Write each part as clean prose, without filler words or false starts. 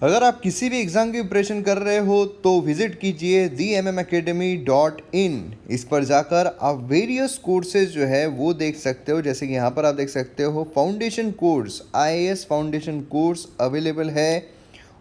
अगर आप किसी भी एग्ज़ाम की प्रिपरेशन कर रहे हो तो विज़िट कीजिए themmacademy.in। इस पर जाकर आप वेरियस कोर्सेज जो है वो देख सकते हो। जैसे कि यहाँ पर आप देख सकते हो foundation course, IAS foundation course available है,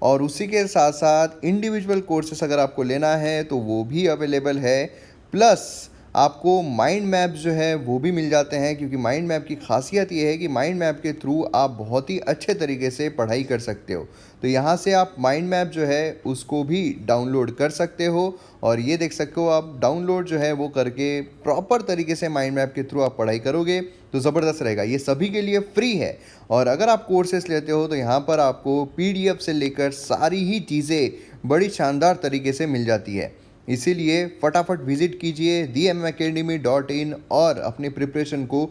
और उसी के साथ साथ इंडिविजुअल कोर्सेस अगर आपको लेना है तो वो भी अवेलेबल है। प्लस आपको माइंड मैप जो है वो भी मिल जाते हैं, क्योंकि माइंड मैप की खासियत ये है कि माइंड मैप के थ्रू आप बहुत ही अच्छे तरीके से पढ़ाई कर सकते हो। तो यहाँ से आप माइंड मैप जो है उसको भी डाउनलोड कर सकते हो, और ये देख सकते हो आप डाउनलोड जो है वो करके प्रॉपर तरीके से माइंड मैप के थ्रू आप पढ़ाई करोगे तो ज़बरदस्त रहेगा। ये सभी के लिए फ्री है, और अगर आप कोर्सेस लेते हो तो यहाँ पर आपको पीडीएफ से लेकर सारी ही चीज़ें बड़ी शानदार तरीके से मिल जाती है। इसीलिए फटाफट विजिट कीजिए themmacademy.in और अपनी प्रिपरेशन को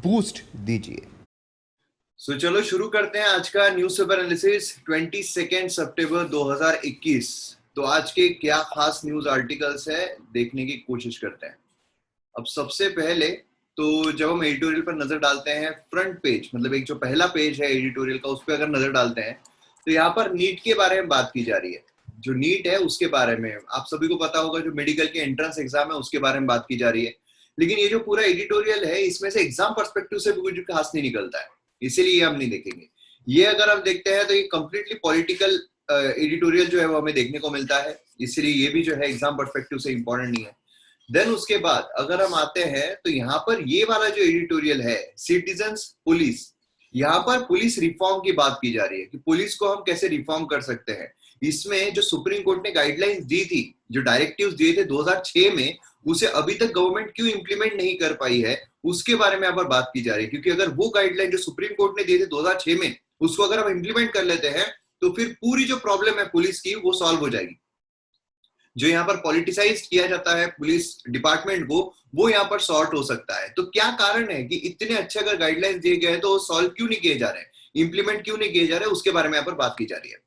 बूस्ट दीजिए। चलो शुरू करते हैं आज का न्यूज़पेपर एनालिसिस 22 सितंबर 2021। तो आज के क्या खास न्यूज आर्टिकल्स है देखने की कोशिश करते हैं। अब सबसे पहले तो जब हम एडिटोरियल पर नजर डालते हैं, फ्रंट पेज मतलब एक जो पहला पेज है एडिटोरियल का, उस पर अगर नजर डालते हैं तो यहाँ पर नीट के बारे में बात की जा रही है। जो नीट है उसके बारे में आप सभी को पता होगा, जो मेडिकल के एंट्रेंस एग्जाम है उसके बारे में बात की जा रही है। लेकिन ये जो पूरा एडिटोरियल है इसमें से एग्जाम पर्सपेक्टिव से भी कुछ खास नहीं निकलता है, इसीलिए हम नहीं देखेंगे। ये अगर हम देखते हैं तो ये कंप्लीटली पॉलिटिकल एडिटोरियल जो है वो हमें देखने को मिलता है, इसलिए ये भी जो है एग्जाम पर्सपेक्टिव से इंपॉर्टेंट नहीं है। देन उसके बाद अगर हम आते हैं तो यहाँ पर ये वाला जो एडिटोरियल है सिटीजन्स पुलिस, यहाँ पर पुलिस रिफॉर्म की बात की जा रही है कि पुलिस को हम कैसे रिफॉर्म कर सकते हैं। इसमें जो सुप्रीम कोर्ट ने गाइडलाइंस दी थी, जो डायरेक्टिव्स दिए थे 2006 में, उसे अभी तक गवर्नमेंट क्यों इंप्लीमेंट नहीं कर पाई है उसके बारे में यहाँ पर बात की जा रही है। क्योंकि अगर वो गाइडलाइन जो सुप्रीम कोर्ट ने दिए थे 2006 में उसको अगर हम इंप्लीमेंट कर लेते हैं तो फिर पूरी जो प्रॉब्लम है पुलिस की वो सॉल्व हो जाएगी। जो यहाँ पर पॉलिटिसाइज किया जाता है पुलिस डिपार्टमेंट को, वो यहाँ पर सॉर्ट हो सकता है। तो क्या कारण है कि इतने अच्छे अगर गाइडलाइंस दिए गए तो सॉल्व क्यों नहीं किए जा रहे हैं, इंप्लीमेंट क्यों नहीं किए जा रहे हैं, उसके बारे में यहाँ पर बात की जा रही है।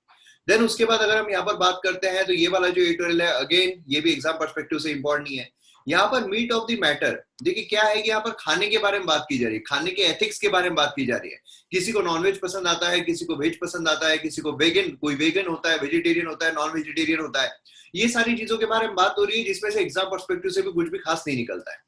देन उसके बाद अगर हम यहाँ पर बात करते हैं तो ये वाला जो एडिटोरियल है, अगेन ये भी एग्जाम पर्सपेक्टिव से इंपॉर्टेंट नहीं है। यहाँ पर मीट ऑफ द मैटर देखिए क्या है कि यहाँ पर खाने के बारे में बात की जा रही है, खाने के एथिक्स के बारे में बात की जा रही है। किसी को नॉनवेज पसंद आता है, किसी को वेज पसंद आता है, किसी को वेगन, कोई वेगन होता है, वेजिटेरियन होता है, नॉन वेजिटेरियन होता है। ये सारी चीजों के बारे में बात हो रही है जिसमें से एग्जाम पर्सपेक्टिव से भी कुछ भी खास नहीं निकलता है।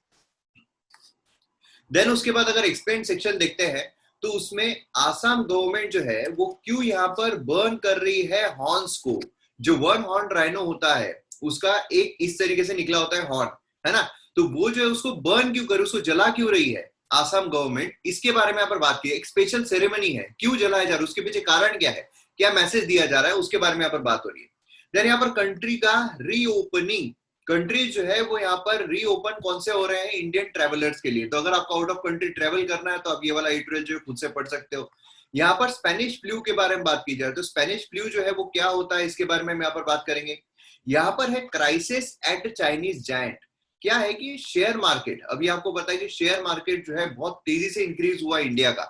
देन उसके बाद अगर एक्सप्लेन सेक्शन देखते हैं तो उसमें आसाम गवर्नमेंट जो है वो क्यों यहाँ पर बर्न कर रही है हॉर्न्स को। जो वन हॉर्न राइनो होता है उसका एक इस तरीके से निकला होता है हॉर्न, है ना, तो वो जो है उसको बर्न क्यों कर, उसको जला क्यों रही है आसाम गवर्नमेंट, इसके बारे में यहाँ पर बात की है। एक स्पेशल सेरेमनी है, क्यों जलाया जा रहा है, उसके पीछे कारण क्या है, क्या मैसेज दिया जा रहा है, उसके बारे में यहाँ पर बात हो रही है। देन यहाँ पर कंट्री का रीओपनिंग, कंट्री जो है वो यहाँ पर रीओपन कौन से हो रहे हैं, इंडियन ट्रेवलर्स के लिए। तो अगर आपको आउट ऑफ कंट्री ट्रेवल करना है तो आप ये वाला एडिटोरियल जो है खुद से पढ़ सकते हो। यहाँ पर स्पेनिश फ्लू के बारे में बात की जाए तो स्पेनिश फ्लू जो है वो क्या होता है इसके बारे में हम यहाँ पर बात करेंगे। यहाँ पर है क्राइसिस एट चाइनीज जायंट। क्या है कि शेयर मार्केट, अभी आपको पता है कि शेयर मार्केट जो है बहुत तेजी से इंक्रीज हुआ इंडिया का,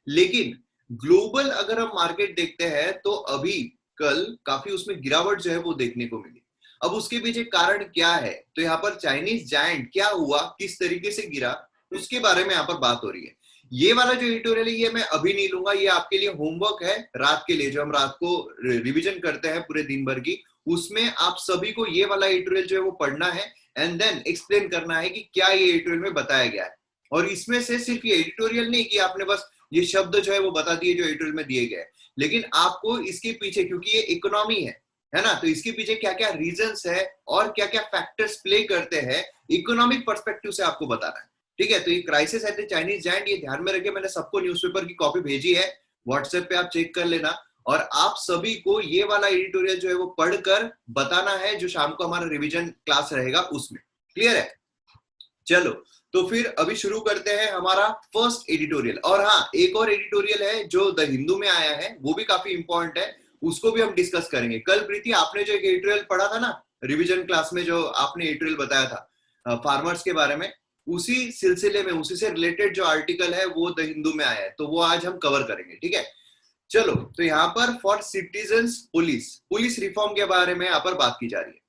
लेकिन ग्लोबल अगर हम मार्केट देखते हैं तो अभी कल काफी उसमें गिरावट जो है वो देखने को मिली। अब उसके पीछे कारण क्या है, तो यहाँ पर चाइनीज जायंट क्या हुआ, किस तरीके से गिरा, उसके बारे में यहाँ पर बात हो रही है। ये वाला जो एडिटोरियल है ये मैं अभी नहीं लूंगा, ये आपके लिए होमवर्क है रात के लिए, जो हम रात को रिवीजन करते हैं पूरे दिन भर की, उसमें आप सभी को ये वाला एडिटोरियल जो है वो पढ़ना है एंड देन एक्सप्लेन करना है कि क्या ये एडिटोरियल में बताया गया है। और इसमें से सिर्फ ये एडिटोरियल नहीं कि आपने बस ये शब्द जो है वो बता दिए जो एडिटोरियल में दिए गए, लेकिन आपको इसके पीछे, क्योंकि ये इकोनॉमी है ना, तो इसके पीछे क्या क्या रीजंस है और क्या क्या फैक्टर्स प्ले करते हैं इकोनॉमिक पर्सपेक्टिव से आपको बताना है। ठीक है, तो ये crisis at the Chinese giant, ये ध्यान में रखे, मैंने सबको न्यूज़पेपर की कॉपी भेजी है, व्हाट्सएप पे आप चेक कर लेना, और आप सभी को ये वाला एडिटोरियल जो है वो पढ़कर बताना है जो शाम को हमारा रिवीजन क्लास रहेगा उसमें। क्लियर है? चलो तो फिर अभी शुरू करते हैं हमारा फर्स्ट एडिटोरियल। और हाँ, एक और एडिटोरियल है जो द हिंदू में आया है, वो भी काफी इंपॉर्टेंट है, उसको भी हम डिस्कस करेंगे। कल प्रीति आपने जो एक एडिटोरियल पढ़ा था ना रिवीजन क्लास में, जो आपने एडिटोरियल बताया था फार्मर्स के बारे में, उसी सिलसिले में उसी से रिलेटेड जो आर्टिकल है वो द हिंदू में आया है, तो वो आज हम कवर करेंगे। ठीक है, चलो तो यहाँ पर for citizens police, police reform के बारे में यहाँ पर बात की जा रही है।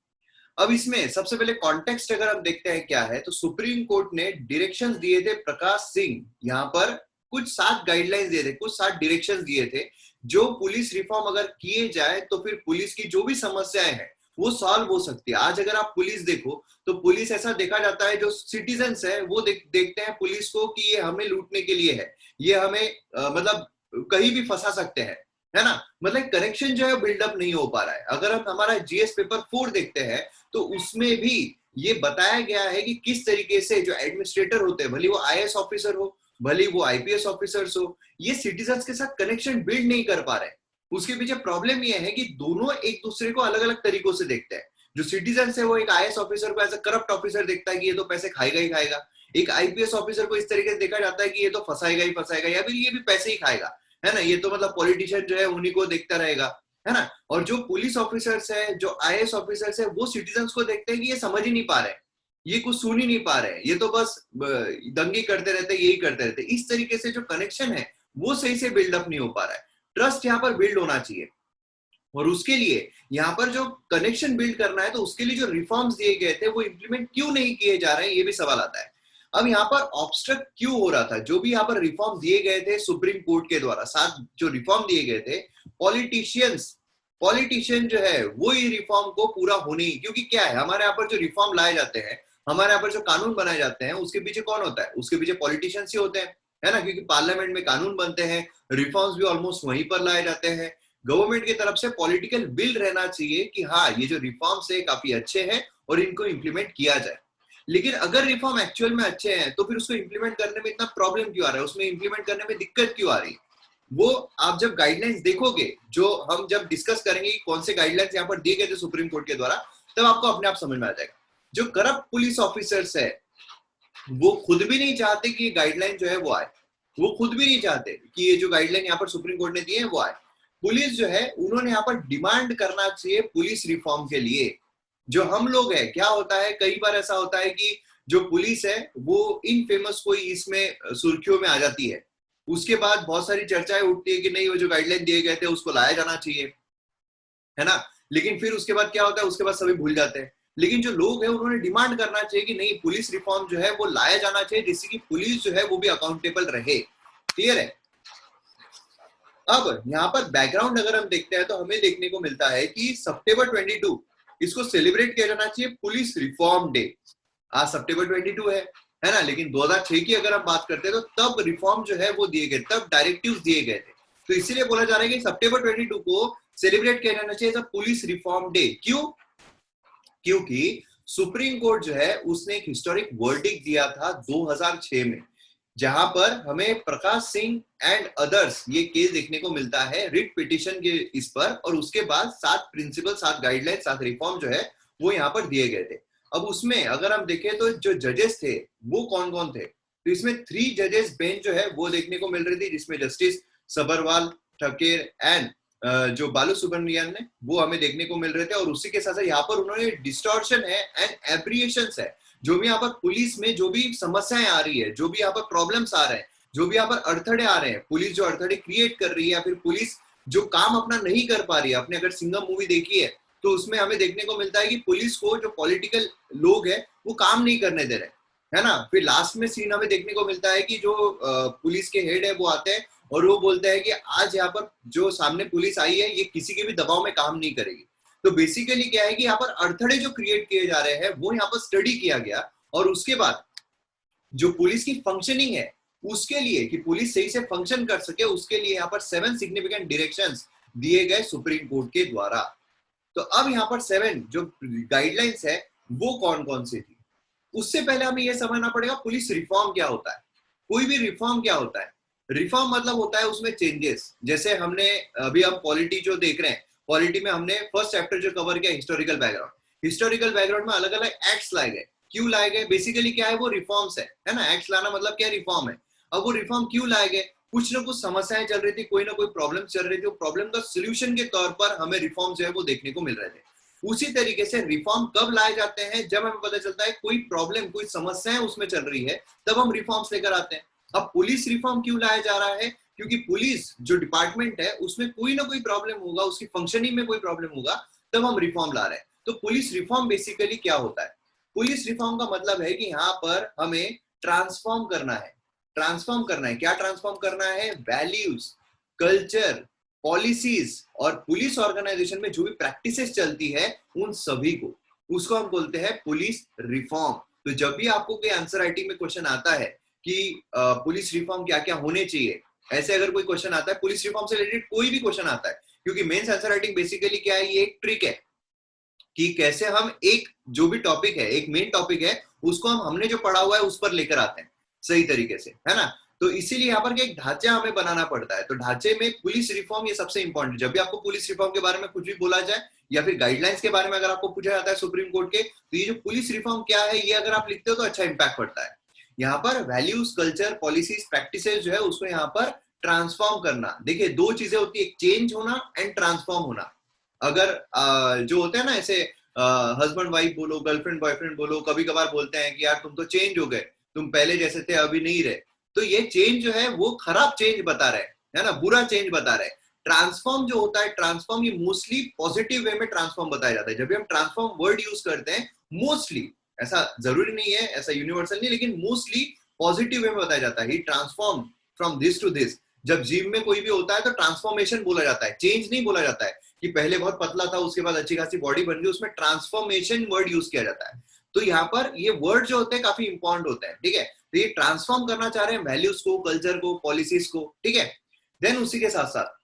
अब इसमें सबसे पहले कॉन्टेक्स्ट अगर हम देखते हैं क्या है, तो सुप्रीम कोर्ट ने डायरेक्शंस दिए थे प्रकाश सिंह, यहाँ पर कुछ 7 गाइडलाइंस दिए थे, कुछ 7 डायरेक्शंस दिए थे, जो पुलिस रिफॉर्म अगर किए जाए तो फिर पुलिस की जो भी समस्याएं हैं वो सॉल्व हो सकती है। आज अगर आप पुलिस देखो तो पुलिस ऐसा देखा जाता है, जो सिटीजन्स है वो देखते हैं पुलिस को कि ये हमें लूटने के लिए है, ये हमें मतलब कहीं भी फंसा सकते हैं, है ना। मतलब कनेक्शन जो है बिल्डअप नहीं हो पा रहा है। अगर हम हमारा जीएस पेपर 4 देखते हैं तो उसमें भी ये बताया गया है कि किस तरीके से जो एडमिनिस्ट्रेटर होते हैं, भले वो आईएएस ऑफिसर हो, भले वो आईपीएस ऑफिसर्स हो, ये सिटीजन्स के साथ कनेक्शन बिल्ड नहीं कर पा रहे। उसके पीछे प्रॉब्लम ये है कि दोनों एक दूसरे को अलग अलग तरीकों से देखते हैं। जो सिटीजन है वो एक आईएएस ऑफिसर को एज अ करप्ट ऑफिसर देखता है कि ये तो पैसे खाएगा ही खाएगा। एक आईपीएस ऑफिसर को इस तरीके से देखा जाता है कि ये तो फंसाएगा ही फंसाएगा, या फिर ये भी पैसे ही खाएगा, है ना, ये तो मतलब पॉलिटिशियन जो है उन्हीं को देखता रहेगा, है ना। और जो पुलिस ऑफिसर्स है, जो आईएएस ऑफिसर्स है, वो सिटीजन को देखते हैं कि ये समझ ही नहीं पा रहे, ये कुछ सुन ही नहीं पा रहे, ये तो बस दंगे करते रहते, यही करते रहते। इस तरीके से जो कनेक्शन है वो सही से बिल्डअप नहीं हो पा रहा है। ट्रस्ट यहाँ पर बिल्ड होना चाहिए, और उसके लिए यहाँ पर जो कनेक्शन बिल्ड करना है तो उसके लिए जो रिफॉर्म्स दिए गए थे वो इंप्लीमेंट क्यों नहीं किए जा रहे हैं, ये भी सवाल आता है। अब यहाँ पर ऑब्स्ट्रक्ट क्यों हो रहा था? जो भी यहाँ पर रिफॉर्म दिए गए थे सुप्रीम कोर्ट के द्वारा, 7 जो रिफॉर्म दिए गए थे, पॉलिटिशियन जो है वो ये रिफॉर्म को पूरा होने ही, क्योंकि क्या है, हमारे यहाँ पर जो रिफॉर्म लाए जाते हैं, हमारे यहाँ पर जो कानून बनाए जाते हैं, उसके पीछे कौन होता है? उसके पीछे पॉलिटिशियंस ही होते हैं, है ना, क्योंकि पार्लियामेंट में कानून बनते हैं, रिफॉर्म्स भी ऑलमोस्ट वहीं पर लाए जाते हैं। गवर्नमेंट की तरफ से पॉलिटिकल विल रहना चाहिए कि हाँ ये जो रिफॉर्म्स है काफी अच्छे हैं और इनको इंप्लीमेंट किया जाए। लेकिन अगर रिफॉर्म एक्चुअल में अच्छे हैं तो फिर उसको इंप्लीमेंट करने में इतना प्रॉब्लम क्यों आ रहा है, उसमें इंप्लीमेंट करने में दिक्कत क्यों आ रही है? वो आप जब गाइडलाइंस देखोगे, जो हम जब डिस्कस करेंगे कि कौन से गाइडलाइंस यहाँ पर दिए गए थे सुप्रीम कोर्ट के द्वारा, तब आपको अपने आप समझ में आ जाएगा। जो करप्ट पुलिस ऑफिसर्स है वो खुद भी नहीं चाहते कि ये गाइडलाइन जो है वो आए, वो खुद भी नहीं चाहते कि ये जो गाइडलाइन यहाँ पर सुप्रीम कोर्ट ने दी है वो आए। पुलिस जो है उन्होंने यहाँ पर डिमांड करना चाहिए पुलिस रिफॉर्म के लिए। जो हम लोग है, क्या होता है, कई बार ऐसा होता है कि जो पुलिस है वो इन फेमस कोई इसमें सुर्खियों में आ जाती है, उसके बाद बहुत सारी चर्चाएं उठती है कि नहीं वो जो गाइडलाइन दिए गए थे उसको लाया जाना चाहिए, है ना। लेकिन फिर उसके बाद क्या होता है, उसके बाद सभी भूल जाते हैं। लेकिन जो लोग हैं उन्होंने डिमांड करना चाहिए कि नहीं पुलिस रिफॉर्म जो है वो लाया जाना चाहिए, जिससे कि पुलिस जो है वो भी अकाउंटेबल रहे। क्लियर है? अब यहाँ पर बैकग्राउंड अगर हम देखते हैं तो हमें देखने को मिलता है कि सितंबर 22 इसको सेलिब्रेट किया जाना चाहिए पुलिस रिफॉर्म डे। आज सितंबर 22 है ना, लेकिन 2006 की अगर हम बात करते हैं तो तब रिफॉर्म जो है वो दिए गए, तब डायरेक्टिव्स दिए गए थे। तो इसीलिए बोला जा रहा है कि सितंबर 22 को सेलिब्रेट किया जाना चाहिए पुलिस रिफॉर्म डे। क्यों? क्योंकि सुप्रीम कोर्ट जो है उसने एक हिस्टोरिक वर्डिक्ट दिया था 2006 में, जहां पर हमें प्रकाश सिंह एंड अदर्स ये केस देखने को मिलता है रिट पिटिशन के इस पर, और उसके बाद 7 प्रिंसिपल, 7 गाइडलाइन, 7 रिफॉर्म जो है वो यहाँ पर दिए गए थे। अब उसमें अगर हम देखें तो जो जजेस थे वो कौन कौन थे, तो इसमें 3 जजेस बेंच जो है वो देखने को मिल रही थी, जिसमें जस्टिस सबरवाल, ठकेर एंड जो बालू सुब्रमण्यन ने वो हमें देखने को मिल रहे थे। और उसी के साथ साथ यहाँ पर उन्होंने डिस्टॉर्शन है एंड एब्रिएशंस है, जो भी यहाँ पर पुलिस में जो भी समस्याएं आ रही है, जो भी यहाँ पर प्रॉब्लम्स आ रहे हैं, जो भी यहाँ पर अड़थड़े आ रहे हैं, पुलिस जो अड़थड़े क्रिएट कर रही है, या फिर पुलिस जो काम अपना नहीं कर पा रही है। अपने अगर सिंघम मूवी देखी है तो उसमें हमें देखने को मिलता है कि पुलिस को जो पॉलिटिकल लोग है वो काम नहीं करने दे रहे, है ना। फिर लास्ट में सीन हमें देखने को मिलता है कि जो पुलिस के हेड है वो आते हैं और वो बोलते हैं कि आज यहाँ पर जो सामने पुलिस आई है ये किसी के भी दबाव में काम नहीं करेगी। तो बेसिकली क्या है कि यहाँ पर अड़थड़े जो क्रिएट किए जा रहे हैं वो यहाँ पर स्टडी किया गया, और उसके बाद जो पुलिस की फंक्शनिंग है उसके लिए, कि पुलिस सही से फंक्शन कर सके, उसके लिए यहाँ पर 7 सिग्निफिकेंट डायरेक्शंस दिए गए सुप्रीम कोर्ट के द्वारा। तो अब यहाँ पर 7 जो गाइडलाइंस है वो कौन कौन सी थी, उससे पहले हमें यह समझना पड़ेगा पुलिस रिफॉर्म क्या होता है। कोई भी रिफॉर्म क्या होता है? रिफॉर्म मतलब होता है उसमें चेंजेस। जैसे हमने अभी हम पॉलिटी जो देख रहे हैं, पॉलिटी में हमने फर्स्ट चैप्टर जो कवर किया हिस्टोरिकल बैकग्राउंड, हिस्टोरिकल बैकग्राउंड में अलग अलग एक्ट्स लाए गए। क्यों लाए गए? बेसिकली क्या है, वो रिफॉर्म्स है ना। एक्ट्स लाना मतलब क्या, रिफॉर्म है। अब वो रिफॉर्म क्यों लाए गए? कुछ ना कुछ समस्याएं चल रही थी, कोई ना कोई प्रॉब्लम चल रही थी, प्रॉब्लम का सोल्यूशन के तौर पर हमें रिफॉर्म जो है वो देखने को मिल रहे थे। उसी तरीके से रिफॉर्म कब लाए जाते हैं? जब हमें पता चलता है कोई प्रॉब्लम, कोई समस्याएं उसमें चल रही है, तब हम रिफॉर्म्स लेकर आते हैं। अब पुलिस रिफॉर्म क्यों लाया जा रहा है? क्योंकि पुलिस जो डिपार्टमेंट है उसमें कोई ना कोई प्रॉब्लम होगा, उसकी फंक्शनिंग में कोई प्रॉब्लम होगा, तब हम रिफॉर्म ला रहे हैं। तो पुलिस रिफॉर्म बेसिकली क्या होता है? पुलिस रिफॉर्म का मतलब है कि यहाँ पर हमें ट्रांसफॉर्म करना है। ट्रांसफॉर्म करना है, क्या ट्रांसफॉर्म करना है? वैल्यूज, कल्चर, पॉलिसीज और पुलिस ऑर्गेनाइजेशन में जो भी प्रैक्टिसेस चलती है उन सभी को, उसको हम बोलते हैं पुलिस रिफॉर्म। तो जब भी आपको कोई आंसर राइटिंग में क्वेश्चन आता है कि पुलिस रिफॉर्म क्या क्या होने चाहिए, ऐसे अगर कोई क्वेश्चन आता है पुलिस रिफॉर्म से रिलेटेड, कोई भी क्वेश्चन आता है, क्योंकि मेंस आंसर राइटिंग बेसिकली क्या है, ये एक ट्रिक है कि कैसे हम एक जो भी टॉपिक है, एक मेन टॉपिक है, उसको हमने जो पढ़ा हुआ है उस पर लेकर आते हैं सही तरीके से, है ना। तो इसीलिए यहाँ पर एक ढांचा हमें बनाना पड़ता है। तो ढांचे में पुलिस रिफॉर्म ये सबसे इंपॉर्टेंट। जब भी आपको पुलिस रिफॉर्म के बारे में कुछ भी बोला जाए या फिर गाइडलाइंस के बारे में अगर आपको पूछा जाता है सुप्रीम कोर्ट के, तो ये जो पुलिस रिफॉर्म क्या है, ये अगर आप लिखते हो तो अच्छा इंपैक्ट पड़ता है। यहाँ पर वैल्यूज, कल्चर, पॉलिसीज, प्रैक्टिसेस जो है उसको यहाँ पर ट्रांसफॉर्म करना। देखिए दो चीजें होती है, एक चेंज होना एंड ट्रांसफॉर्म होना। अगर जो होता है ना ऐसे हस्बैंड वाइफ बोलो, गर्लफ्रेंड बॉयफ्रेंड बोलो, कभी कभार बोलते हैं कि यार तुम तो चेंज हो गए, तुम पहले जैसे थे अभी नहीं रहे, तो ये चेंज जो है वो खराब चेंज बता रहे है ना, बुरा चेंज बता रहे। ट्रांसफॉर्म जो होता है, ट्रांसफॉर्म ये मोस्टली पॉजिटिव वे में ट्रांसफॉर्म बताया जाता है। जब भी हम ट्रांसफॉर्म वर्ड यूज करते हैं, मोस्टली, ऐसा जरूरी नहीं है, ऐसा यूनिवर्सल नहीं, लेकिन मोस्टली पॉजिटिव वे में बताया जाता है, he transform from this to this. जब जिम में कोई भी होता है तो ट्रांसफॉर्मेशन बोला जाता है, चेंज नहीं बोला जाता है कि पहले बहुत पतला था उसके बाद अच्छी खासी बॉडी बन गई, उसमें ट्रांसफॉर्मेशन वर्ड यूज किया जाता है। तो यहाँ पर ये वर्ड जो होते हैं काफी इंपॉर्टेंट होते हैं, ठीक है। तो ये ट्रांसफॉर्म करना चाह रहे हैं वैल्यूज को, कल्चर को, पॉलिसीज को, ठीक है। देन उसी के साथ साथ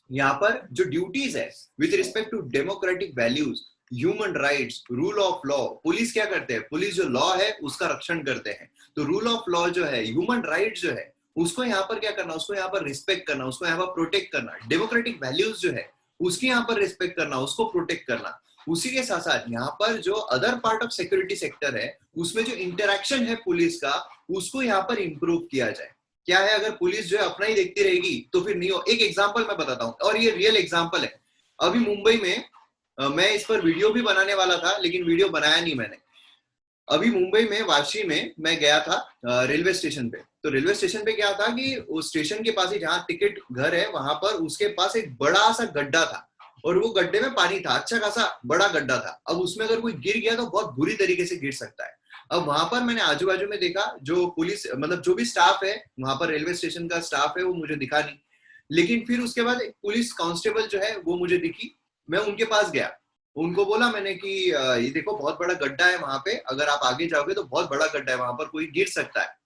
यहाँ पर जो ड्यूटीज है with respect to democratic values, human rights, rule of law, police क्या करते हैं, पुलिस जो लॉ है उसका रक्षण करते हैं। तो रूल ऑफ लॉ जो है, ह्यूमन राइट्स जो है, उसको यहाँ पर क्या करना, उसको यहाँ पर रिस्पेक्ट करना, उसको यहाँ पर प्रोटेक्ट करना। डेमोक्रेटिक वैल्यूज जो है उसकी यहाँ पर रिस्पेक्ट करना, उसको प्रोटेक्ट करना। उसी के साथ साथ यहाँ पर जो other part of security sector है उसमें जो इंटरेक्शन है पुलिस का, उसको यहाँ पर इंप्रूव किया जाए। क्या है, अगर पुलिस जो है अपना ही देखती रहेगी तो फिर नहीं हो। एक एग्जांपल मैं बताता हूँ और ये रियल एग्जांपल है। अभी मुंबई में मैं इस पर वीडियो भी बनाने वाला था लेकिन वीडियो बनाया नहीं मैंने। अभी मुंबई में वाशी में मैं गया था रेलवे स्टेशन पे। तो रेलवे स्टेशन पे क्या था कि उस स्टेशन के पास ही जहाँ टिकट घर है वहां पर उसके पास एक बड़ा सा गड्ढा था और वो गड्ढे में पानी था, अच्छा खासा बड़ा गड्ढा था। अब उसमें अगर कोई गिर गया तो बहुत बुरी तरीके से गिर सकता है। अब वहां पर मैंने आजू बाजू में देखा, जो पुलिस मतलब जो भी स्टाफ है वहां पर, रेलवे स्टेशन का स्टाफ है, वो मुझे दिखा नहीं। लेकिन फिर उसके बाद एक पुलिस कांस्टेबल जो है वो मुझे दिखी। मैं उनके पास गया, उनको बोला मैंने कि ये देखो बहुत बड़ा गड्ढा है वहां पे, अगर आप आगे जाओगे तो बहुत बड़ा गड्ढा है, वहां पर कोई गिर सकता है।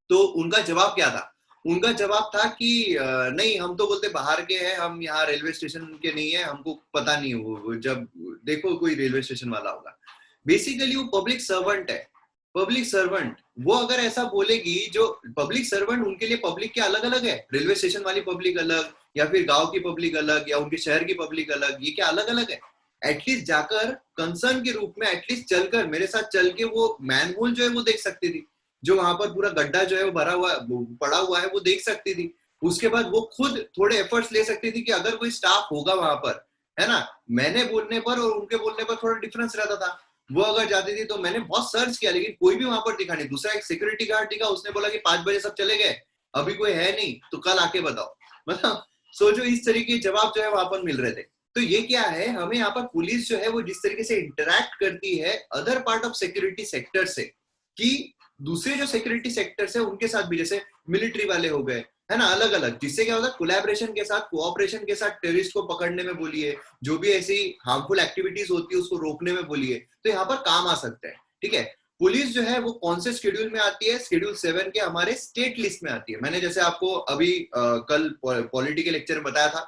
तो उनका जवाब क्या था, उनका जवाब था कि नहीं, हम तो बोलते बाहर के हैं, हम यहाँ रेलवे स्टेशन के नहीं है, हमको पता नहीं। वो जब देखो कोई रेलवे स्टेशन वाला होगा, बेसिकली वो पब्लिक सर्वेंट है। पब्लिक सर्वेंट वो अगर ऐसा बोलेगी, जो पब्लिक सर्वेंट उनके लिए पब्लिक क्या अलग अलग है, रेलवे स्टेशन वाली पब्लिक अलग, या फिर गांव की पब्लिक अलग, या उनके शहर की पब्लिक अलग, ये क्या अलग अलग है। एटलीस्ट जाकर कंसर्न के रूप में एटलीस्ट चलकर मेरे साथ चल के वो मैनहोल जो है वो देख सकती थी, जो वहां पर पूरा गड्ढा जो है वो भरा हुआ पड़ा हुआ है वो देख सकती थी। उसके बाद वो खुद थोड़े एफर्ट्स ले सकती थी कि अगर कोई स्टाफ होगा वहां पर, है ना, मैंने बोलने पर और उनके बोलने पर थोड़ा डिफरेंस रहता था। वो अगर जाती थी तो मैंने बहुत सर्च किया लेकिन कोई भी वहां पर दिखा नहीं। दूसरा एक सिक्योरिटी गार्ड दिखा, उसने बोला कि 5 बजे सब चले गए, अभी कोई है नहीं, तो कल आके बताओ। मतलब सोचो, इस तरीके के जवाब जो है वहां पर मिल रहे थे। तो ये क्या है, हमें यहाँ पर पुलिस जो है वो जिस तरीके से इंटरैक्ट करती है other part of security sector से, कि दूसरे जो सिक्योरिटी सेक्टर्स है उनके साथ भी, जैसे मिलिट्री वाले हो गए, है ना, अलग अलग, जिससे क्या होता है कोलैबोरेशन के साथ, कोऑपरेशन के साथ, टेररिस्ट को पकड़ने में बोलिए, जो भी ऐसी हार्मफुल एक्टिविटीज होती है उसको रोकने में बोलिए, तो यहाँ पर काम आ सकते हैं। ठीक है, पुलिस जो है वो कौन से शेड्यूल में आती है, शेड्यूल 7 के हमारे स्टेट लिस्ट में आती है। मैंने जैसे आपको अभी कल पॉलिटी के लेक्चर में बताया था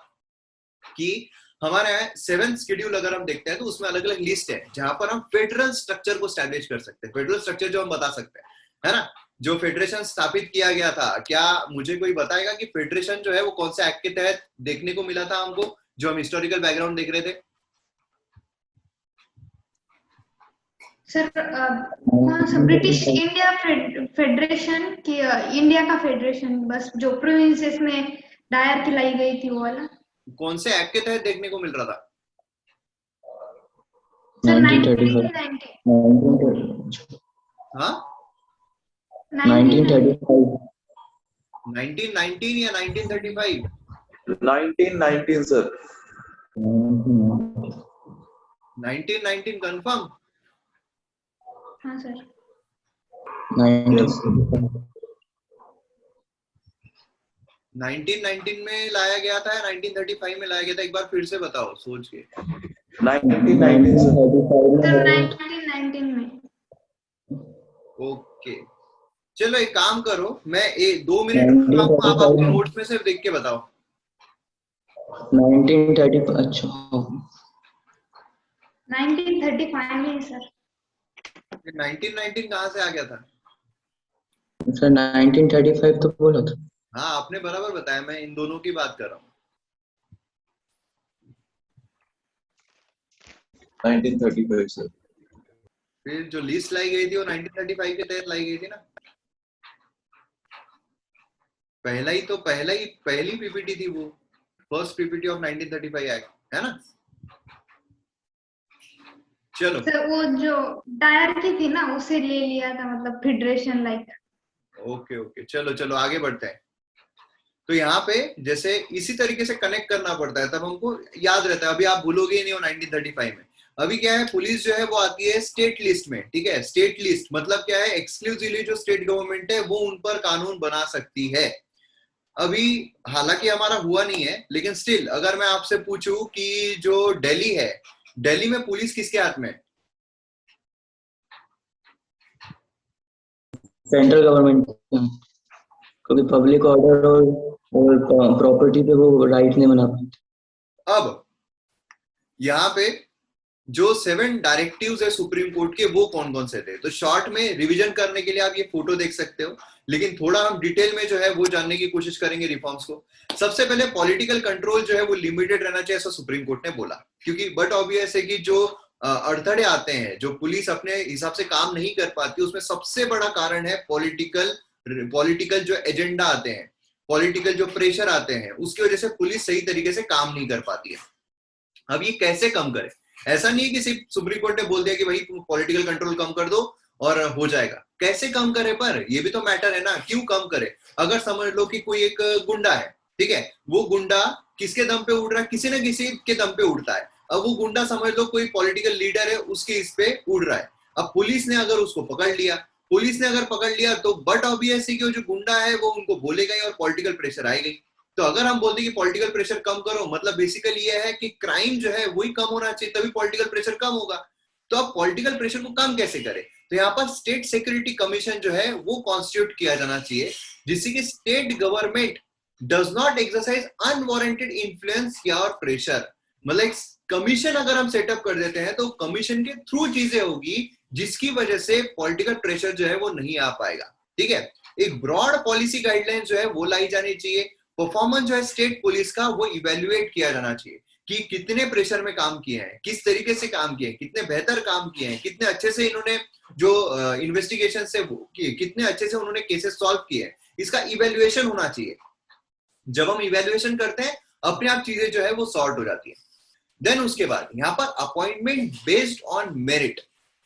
कि हमारे 7th शेड्यूल अगर हम देखते हैं तो उसमें अलग अलग लिस्ट है जहां पर हम फेडरल स्ट्रक्चर को स्टैब्लिश कर सकते हैं। फेडरल स्ट्रक्चर जो हम बता सकते हैं, है ना, जो फेडरेशन स्थापित किया गया था, क्या मुझे कोई बताएगा कि फेडरेशन जो है वो कौन से एक्ट के तहत देखने को मिला था हमको, जो हम हिस्टोरिकल बैकग्राउंड देख रहे थे। सर कौन सा, ब्रिटिश इंडिया फेडरेशन की, इंडिया का फेडरेशन, बस जो प्रोविंसेस में दायर किलाई गई थी वो वाला। कौन से एक्ट के तहत देखने को मिल रहा था? सर 1935। हाँ, 1935। 1919 या 1935? 1919 सर। 1919 कंफर्म? हाँ सर। 1935। 1919 में लाया गया था या 1935 में लाया गया था, एक बार फिर से बताओ सोच के। 1919 सर। 1919 में। ओके चलो एक काम करो, मैं 2 मिनट रुकता हूँ, आप अपने नोट्स में से देख के बताओ। 1930 अच्छा 1935 में सर। 1919 कहाँ से आ गया था? सर 1935 तो बोला था। हाँ आपने बराबर बताया, मैं इन दोनों की बात कर रहा हूँ। 1935 सर। फिर जो लिस्ट लाई गई थी वो 1935 के तहत लाई गई थी ना। पहली पीपीटी थी वो, फर्स्ट पीपीटी ऑफ 1935 एक्ट, है ना। चलो सर वो जो डायर की थी ना उसे ले लिया था, मतलब फेडरेशन लाइक। ओके चलो चलो आगे बढ़ते हैं। तो यहाँ पे जैसे इसी तरीके से कनेक्ट करना पड़ता है, तब हमको याद रहता है। अभी आप भूलोगे ही नहीं हो 1935 में। अभी क्या है, पुलिस जो है वो आती है स्टेट लिस्ट में, ठीक है। स्टेट लिस्ट मतलब क्या है, एक्सक्लूसिवली जो स्टेट गवर्नमेंट है वो उन पर कानून बना सकती है। अभी हालांकि हमारा हुआ नहीं है, लेकिन स्टिल अगर मैं आपसे पूछूं कि जो दिल्ली है, दिल्ली में पुलिस किसके हाथ में है? सेंट्रल गवर्नमेंट, क्योंकि पब्लिक ऑर्डर और प्रॉपर्टी पे वो राइट नहीं बना पाते। अब यहाँ पे जो 7 डायरेक्टिव्स है सुप्रीम कोर्ट के, वो कौन कौन से थे? तो शॉर्ट में रिवीजन करने के लिए आप ये फोटो देख सकते हो, लेकिन थोड़ा हम डिटेल में जो है वो जानने की कोशिश करेंगे रिफॉर्म्स को। सबसे पहले पॉलिटिकल कंट्रोल जो है वो लिमिटेड रहना चाहिए, ऐसा सुप्रीम कोर्ट ने बोला। क्योंकि बट ऑब्वियस है कि जो अड़थड़े आते हैं, जो पुलिस अपने हिसाब से काम नहीं कर पाती, उसमें सबसे बड़ा कारण है पॉलिटिकल जो एजेंडा आते हैं, पॉलिटिकल जो प्रेशर आते हैं, उसकी वजह से पुलिस सही तरीके से काम नहीं कर पाती है। अब ये कैसे कम करे? ऐसा नहीं है कि सिर्फ सुप्रीम कोर्ट ने बोल दिया कि भाई पॉलिटिकल कंट्रोल कम कर दो और हो जाएगा। कैसे कम करे, पर ये भी तो मैटर है ना, क्यों कम करे। अगर समझ लो कि कोई एक गुंडा है, ठीक है, वो गुंडा किसके दम पे उड़ रहा है? किसी न किसी के दम पे उड़ता है। अब वो गुंडा समझ लो कोई पॉलिटिकल लीडर है, उसके इस पे उड़ रहा है। अब पुलिस ने अगर उसको पकड़ लिया तो बट ऑब्वियस है कि वो जो गुंडा है वो उनको बोलेगा ही और पॉलिटिकल प्रेशर आएगा ही। तो अगर हम बोलते हैं कि पॉलिटिकल प्रेशर कम करो, मतलब बेसिकली ये है कि क्राइम जो है वही कम होना चाहिए, तभी पॉलिटिकल प्रेशर कम होगा। तो अब पॉलिटिकल प्रेशर को कम कैसे करें? तो यहाँ पर स्टेट सिक्योरिटी कमीशन जो है वो कॉन्स्टिट्यूट किया जाना चाहिए, जिससे कि state government does not exercise unwarranted influence या और प्रेशर। मतलब कमीशन अगर हम सेटअप कर देते हैं तो कमीशन के थ्रू चीजें होगी, जिसकी वजह से पॉलिटिकल प्रेशर जो है वो नहीं आ पाएगा, ठीक है। एक ब्रॉड पॉलिसी गाइडलाइन जो है वो लाई जानी चाहिए। परफॉर्मेंस जो है स्टेट पुलिस का वो इवेल्युएट किया जाना चाहिए कि कितने प्रेशर में काम किए हैं, किस तरीके से काम किए हैं, कितने बेहतर काम किए हैं, कितने अच्छे से इन्होंने जो इन्वेस्टिगेशन से किए, कितने अच्छे से उन्होंने केसेस सॉल्व किए हैं, इसका इवेल्युएशन होना चाहिए। जब हम इवेल्युएशन करते हैं अपने आप चीजें जो है वो सॉर्ट हो जाती है। देन उसके बाद यहाँ पर अपॉइंटमेंट बेस्ड ऑन मेरिट,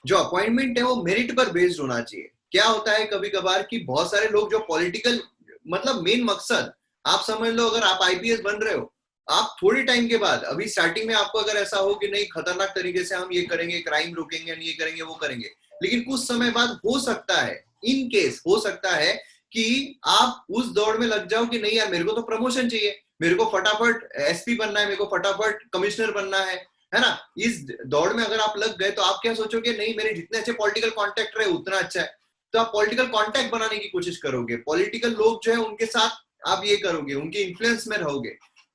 जो अपॉइंटमेंट है वो मेरिट पर बेस्ड होना चाहिए। क्या होता है कभी कभार कि बहुत सारे लोग जो पॉलिटिकल, मतलब मेन मकसद, आप समझ लो अगर आप आईपीएस बन रहे हो, आप थोड़ी टाइम के बाद, अभी स्टार्टिंग में आपको अगर ऐसा हो कि नहीं खतरनाक तरीके से हम ये करेंगे, क्राइम रोकेंगे, ये करेंगे वो करेंगे, लेकिन कुछ समय बाद हो सकता है, इन केस हो सकता है कि आप उस दौड़ में लग जाओ कि नहीं यार मेरे को तो प्रमोशन चाहिए, मेरे को फटाफट एसपी बनना है, मेरे को फटाफट कमिश्नर बनना है ना। इस दौड़ में अगर आप लग गए तो आप क्या सोचोगे, नहीं मेरे जितने अच्छे पॉलिटिकल कॉन्टेक्ट रहे उतना अच्छा है, तो आप पॉलिटिकल कॉन्टेक्ट बनाने की कोशिश करोगे, पॉलिटिकल लोग जो है उनके साथ आप ये करोगे, उनके इन्फ्लुएंस में रहोगे।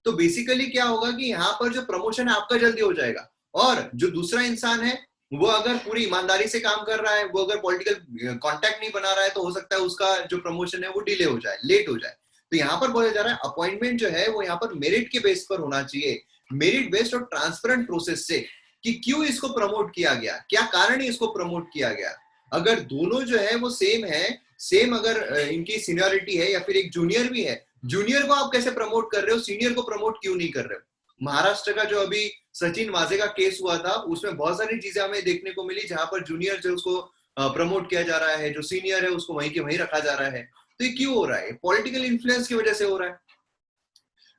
तो बेसिकली क्या होगा कि यहाँ पर जो प्रमोशन है आपका जल्दी हो जाएगा, और जो दूसरा इंसान है वो अगर पूरी ईमानदारी से काम कर रहा है, वो अगर पॉलिटिकल कॉन्टैक्ट नहीं बना रहा है, तो हो सकता है उसका जो प्रमोशन है वो डिले हो जाए, लेट हो जाए। तो यहाँ पर बोला जा रहा है अपॉइंटमेंट जो है वो यहाँ पर मेरिट के बेस पर होना चाहिए, मेरिट बेस्ड और ट्रांसपेरेंट प्रोसेस से, कि क्यों इसको प्रमोट किया गया, क्या कारण है इसको प्रमोट किया गया। अगर दोनों जो है वो सेम है, सेम अगर इनकी सीनियरिटी है, या फिर एक जूनियर भी है, जूनियर को आप कैसे प्रमोट कर रहे हो, सीनियर को प्रमोट क्यों नहीं कर रहे हो। महाराष्ट्र का जो अभी सचिन वाजे का केस हुआ था, उसमें बहुत सारी चीजें हमें देखने को मिली, जहां पर जूनियर जो उसको प्रमोट किया जा रहा है, जो सीनियर है उसको वहीं के वहीं रखा जा रहा है। तो ये क्यों हो रहा है? पॉलिटिकल इन्फ्लुएंस की वजह से हो रहा है।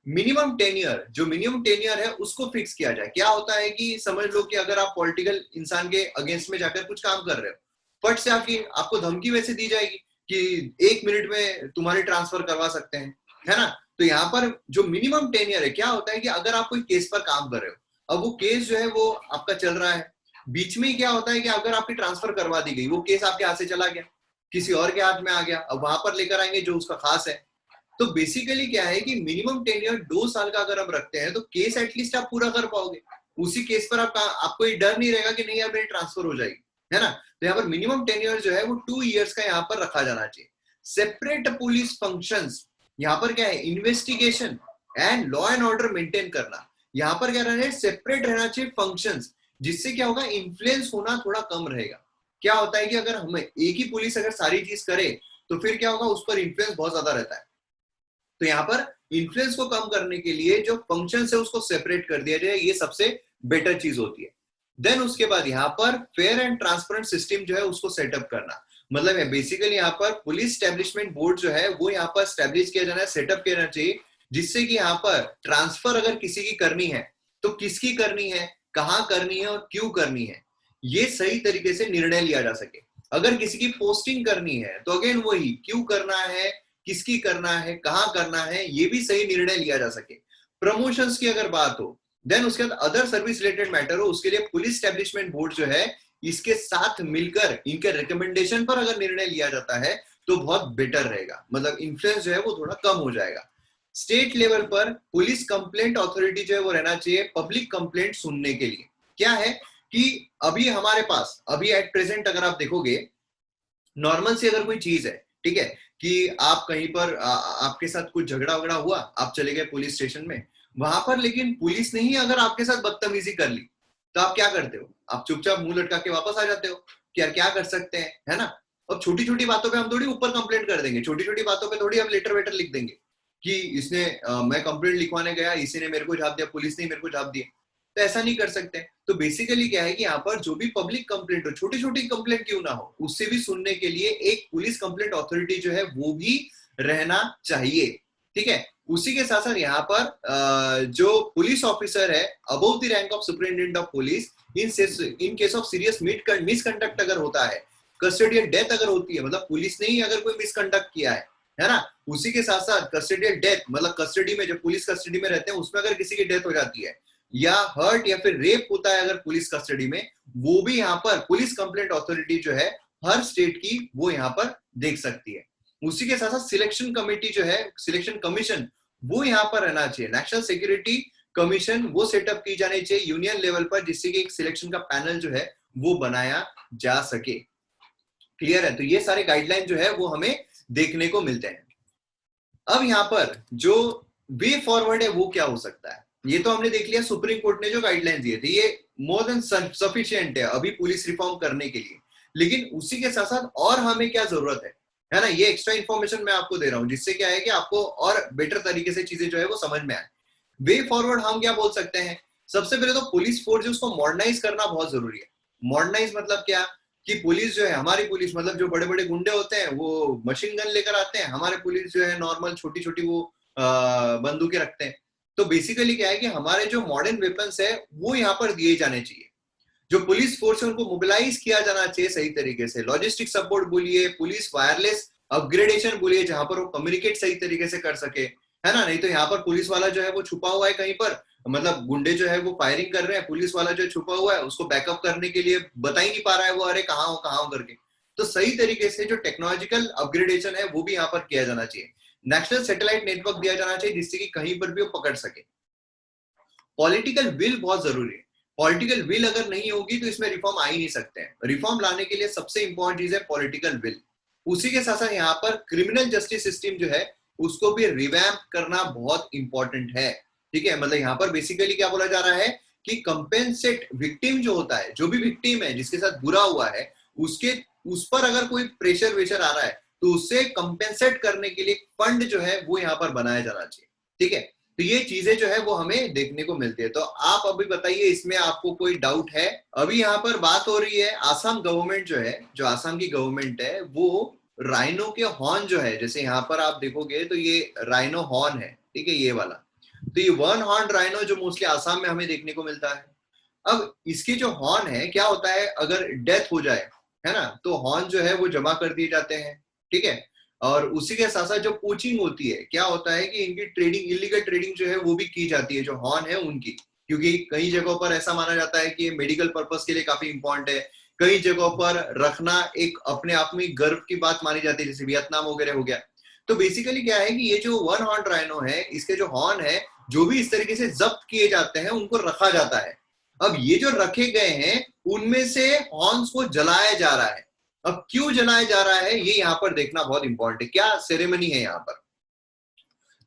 मिनिमम टेन्योर, जो मिनिमम टेन्योर है उसको फिक्स किया जाए। क्या होता है कि समझ लो कि अगर आप पॉलिटिकल इंसान के अगेंस्ट में जाकर कुछ काम कर रहे हो, फट से आपको धमकी वैसे दी जाएगी कि 1 मिनट में तुम्हारी ट्रांसफर करवा सकते हैं, है ना। तो यहाँ पर जो मिनिमम टेन्योर है, क्या होता है कि अगर आप कोई केस पर काम कर रहे हो, अब वो केस जो है वो आपका चल रहा है, बीच में क्या होता है कि अगर आपकी ट्रांसफर करवा दी गई, वो केस आपके हाथ से चला गया, किसी और के हाथ में आ गया, अब वहां पर लेकर आएंगे जो उसका खास है। तो बेसिकली क्या है कि मिनिमम टेन्योर 2 साल का अगर हम रखते हैं तो केस एटलीस्ट आप पूरा कर पाओगे, उसी केस पर आपको ये डर नहीं रहेगा कि नहीं यार मेरी ट्रांसफर हो जाएगी, है ना। तो यहाँ पर मिनिमम टेन्योर जो है वो 2 इयर्स का यहाँ पर रखा जाना चाहिए। सेपरेट पुलिस फंक्शंस, यहाँ पर क्या है, investigation and law and order maintain करना, यहाँ पर क्या रहना है, सेपरेट रहना चाहिए फंक्शंस, जिससे क्या होगा, इन्फ्लुएंस होना थोड़ा कम रहेगा। क्या होता है कि अगर हमें एक ही पुलिस अगर सारी चीज करे तो फिर क्या होगा, उस पर इन्फ्लुएंस बहुत ज्यादा रहता है। तो यहाँ पर इन्फ्लुएंस को कम करने के लिए जो फंक्शन है उसको सेपरेट कर दिया जाए, ये सबसे बेटर चीज होती है। देन उसके बाद यहाँ पर फेयर एंड ट्रांसपेरेंट सिस्टम जो है उसको सेटअप करना, मतलब बेसिकली यहाँ पर पुलिस स्टैब्लिशमेंट बोर्ड जो है वो यहाँ पर स्टैब्लिश किया जाना है, सेटअप किया जाना चाहिए, जिससे कि यहाँ पर ट्रांसफर अगर किसी की करनी है तो किसकी करनी है, कहाँ करनी है और क्यों करनी है, ये सही तरीके से निर्णय लिया जा सके। अगर किसी की पोस्टिंग करनी है तो अगेन वही, क्यों करना है, किसकी करना है, कहाँ करना है, ये भी सही निर्णय लिया जा सके। प्रमोशंस की अगर बात हो, देन उसके बाद अदर सर्विस रिलेटेड मैटर हो, उसके लिए पुलिस स्टैब्लिशमेंट बोर्ड जो है इसके साथ मिलकर इनके रिकमेंडेशन पर अगर निर्णय लिया जाता है तो बहुत बेटर रहेगा, मतलब इन्फ्लुएंस जो है वो थोड़ा कम हो जाएगा। स्टेट लेवल पर पुलिस कंप्लेंट अथॉरिटी जो है वो रहना चाहिए पब्लिक कंप्लेंट सुनने के लिए। क्या है कि अभी हमारे पास, अभी एट प्रेजेंट अगर आप देखोगे, नॉर्मल सी अगर कोई चीज है, ठीक है, कि आप कहीं पर आपके साथ कुछ झगड़ा वगड़ा हुआ, आप चले गए पुलिस स्टेशन में, वहां पर लेकिन पुलिस ने ही अगर आपके साथ बदतमीजी कर ली तो आप क्या करते हो, आप चुपचाप मुंह लटका के वापस आ जाते हो, क्या कर सकते हैं, है ना। अब छोटी छोटी बातों पे हम थोड़ी ऊपर कंप्लेंट कर देंगे, छोटी छोटी बातों पे थोड़ी हम लेटर वेटर लिख देंगे कि इसने मैं कंप्लेंट लिखवाने गया, इसी ने मेरे को झाप दिया, पुलिस ने मेरे को झाप दिया, तो ऐसा नहीं कर सकते। तो बेसिकली क्या है कि यहाँ पर जो भी पब्लिक कंप्लेंट हो, छोटी छोटी कंप्लेंट क्यों ना हो, उससे भी सुनने के लिए एक पुलिस कंप्लेंट अथॉरिटी जो है वो भी रहना चाहिए, ठीक है। उसी के साथ साथ यहाँ पर जो पुलिस ऑफिसर है above the rank of superintendent of police, in case of serious misconduct अगर होता है, कस्टडियल डेथ अगर होती है, मतलब पुलिस ने ही अगर कोई मिसकंडक्ट किया है ना, उसी के साथ साथ कस्टडियल डेथ, मतलब कस्टडी में, जो पुलिस कस्टडी में रहते हैं उसमें अगर किसी की डेथ हो जाती है, या हर्ट या फिर रेप होता है अगर पुलिस कस्टडी में, वो भी यहाँ पर पुलिस कंप्लेंट अथॉरिटी जो है हर स्टेट की वो यहाँ पर देख सकती है। उसी के साथ साथ सिलेक्शन कमेटी जो है, सिलेक्शन कमीशन, वो यहाँ पर रहना चाहिए। नेशनल सिक्योरिटी कमीशन वो सेटअप की जानी चाहिए यूनियन लेवल पर, जिससे कि एक सिलेक्शन का पैनल जो है वो बनाया जा सके। क्लियर है। तो ये सारे गाइडलाइन जो है वो हमें देखने को मिलते हैं। अब यहाँ पर जो वे फॉरवर्ड है वो क्या हो सकता है, ये तो हमने देख लिया, सुप्रीम कोर्ट ने जो गाइडलाइन दिए थे ये मोर देन सफिशिएंट है अभी पुलिस रिफॉर्म करने के लिए, लेकिन उसी के साथ साथ और हमें क्या जरूरत है ना, ये एक्स्ट्रा इन्फॉर्मेशन मैं आपको दे रहा हूं, जिससे क्या है कि आपको और बेटर तरीके से चीजें जो है वो समझ में आए। वे फॉरवर्ड हम क्या बोल सकते हैं, सबसे पहले तो पुलिस फोर्स उसको मॉडर्नाइज करना बहुत जरूरी है। मॉडर्नाइज मतलब क्या, कि पुलिस जो है, हमारी पुलिस मतलब जो बड़े बड़े गुंडे होते हैं वो मशीन गन लेकर आते हैं, हमारे पुलिस जो है नॉर्मल छोटी छोटी वो बंदूकें रखते हैं। तो बेसिकली क्या है कि हमारे जो मॉडर्न वेपन्स है वो यहाँ पर दिए जाने चाहिए, जो पुलिस फोर्स है उनको मोबिलाइज किया जाना चाहिए सही तरीके से, लॉजिस्टिक सपोर्ट बोलिए, पुलिस वायरलेस अपग्रेडेशन बोलिए, जहां पर वो कम्युनिकेट सही तरीके से कर सके, है ना। नहीं तो यहाँ पर पुलिस वाला जो है वो छुपा हुआ है कहीं पर, मतलब गुंडे जो है वो फायरिंग कर रहे हैं, पुलिस वाला जो है छुपा हुआ है, उसको बैकअप करने के लिए बता ही नहीं पा रहा है वो, अरे कहाँ हो करके। तो सही तरीके से जो टेक्नोलॉजिकल अपग्रेडेशन है वो भी यहाँ पर किया जाना चाहिए। नेशनल सैटेलाइट नेटवर्क दिया जाना चाहिए जिससे कि कहीं पर भी वो पकड़ सके। पॉलिटिकल विल बहुत जरूरी है, पॉलिटिकल विल अगर नहीं होगी तो इसमें रिफॉर्म आ ही नहीं सकते हैं। रिफॉर्म लाने के लिए सबसे इंपॉर्टेंट चीज है पॉलिटिकल विल। उसी के साथ साथ यहाँ पर क्रिमिनल जस्टिस सिस्टम जो है उसको भी रिवैम्प करना बहुत इंपॉर्टेंट है, ठीक है। मतलब यहाँ पर बेसिकली क्या बोला जा रहा है कि कंपेंसेट विक्टिम जो होता है, जो भी विक्टिम है जिसके साथ बुरा हुआ है, उस पर अगर कोई प्रेशर वेशर आ रहा है तो उससे कंपेंसेट करने के लिए फंड जो है वो यहाँ पर बनाया जाना चाहिए, ठीक है। तो ये चीजें जो है वो हमें देखने को मिलती है। तो आप अभी बताइए इसमें आपको कोई डाउट है। अभी यहाँ पर बात हो रही है आसाम गवर्नमेंट जो है, जो आसाम की गवर्नमेंट है वो राइनो के हॉर्न जो है, जैसे यहाँ पर आप देखोगे तो ये राइनो हॉर्न है, ठीक है, ये वाला। तो ये वन हॉर्न राइनो जो मोस्टली आसाम में हमें देखने को मिलता है। अब इसके जो हॉर्न है क्या होता है, अगर डेथ हो जाए, है ना, तो हॉर्न जो है वो जमा कर दिए जाते हैं, ठीक है। और उसी के साथ साथ जो पोचिंग होती है, क्या होता है कि इनकी ट्रेडिंग, इलीगल ट्रेडिंग जो है वो भी की जाती है, जो हॉर्न है उनकी, क्योंकि कई जगहों पर ऐसा माना जाता है कि मेडिकल पर्पस के लिए काफी इंपॉर्टेंट है, कई जगहों पर रखना एक अपने आप में गर्व की बात मानी जाती है, जैसे वियतनाम वगैरह हो गया। तो बेसिकली क्या है कि ये जो वन हॉर्न राइनो है, इसके जो हॉर्न है, जो भी इस तरीके से जब्त किए जाते हैं उनको रखा जाता है। अब ये जो रखे गए हैं उनमें से हॉर्न्स को जलाया जा रहा है। अब क्यों जलाया जा रहा है ये यहाँ पर देखना बहुत इंपॉर्टेंट है, क्या सेरेमनी है यहाँ पर।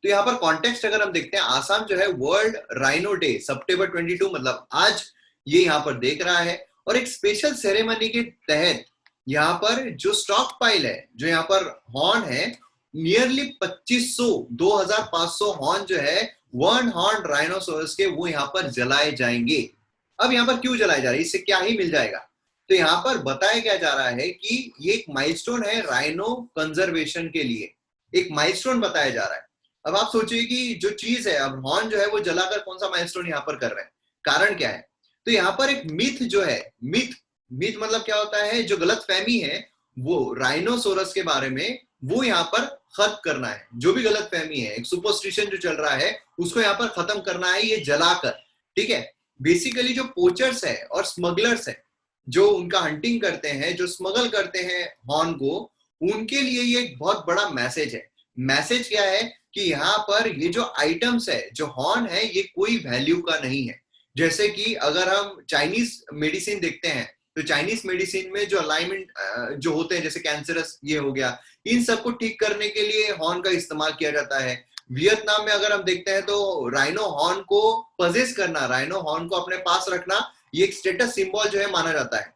तो यहाँ पर कॉन्टेक्स्ट अगर हम देखते हैं, आसाम जो है वर्ल्ड राइनो डे सितंबर 22 मतलब आज ये यहाँ पर देख रहा है, और एक स्पेशल सेरेमनी के तहत यहाँ पर जो स्टॉक पाइल है, जो यहाँ पर हॉर्न है, नियरली 2500 हॉर्न जो है वन हॉर्न राइनोसोरस के, वो यहाँ पर जलाए जाएंगे। अब यहाँ पर क्यों जलाए जा रहे हैं, इससे क्या ही मिल जाएगा, तो यहाँ पर बताया क्या जा रहा है कि ये एक माइलस्टोन है राइनो कंजर्वेशन के लिए, एक माइलस्टोन बताया जा रहा है। अब आप सोचिए कि जो चीज है, अब हॉर्न जो है वो जलाकर कौन सा माइलस्टोन यहाँ पर कर रहे हैं, कारण क्या है। तो यहाँ पर एक मिथ जो है, मिथ मतलब क्या होता है, जो गलत फहमी है वो राइनोसोरस के बारे में, वो यहाँ पर खत्म करना है। जो भी गलत फहमी है, एक सुपरस्टिशन जो चल रहा है, उसको यहाँ पर खत्म करना है, ये जलाकर। ठीक है, बेसिकली जो पोचर्स है और स्मगलर्स है, जो उनका हंटिंग करते हैं, जो स्मगल करते हैं हॉर्न को, उनके लिए ये एक बहुत बड़ा मैसेज है। मैसेज क्या है कि यहाँ पर ये जो आइटम्स है, जो हॉर्न है, ये कोई वैल्यू का नहीं है। जैसे कि अगर हम चाइनीज मेडिसिन देखते हैं, तो चाइनीज मेडिसिन में जो अलाइनमेंट जो होते हैं, जैसे कैंसरस ये हो गया, इन सबको ठीक करने के लिए हॉर्न का इस्तेमाल किया जाता है। वियतनाम में अगर हम देखते हैं तो राइनो हॉर्न को पजेस करना, राइनो हॉर्न को अपने पास रखना, ये एक स्टेटस सिंबल जो है माना जाता है।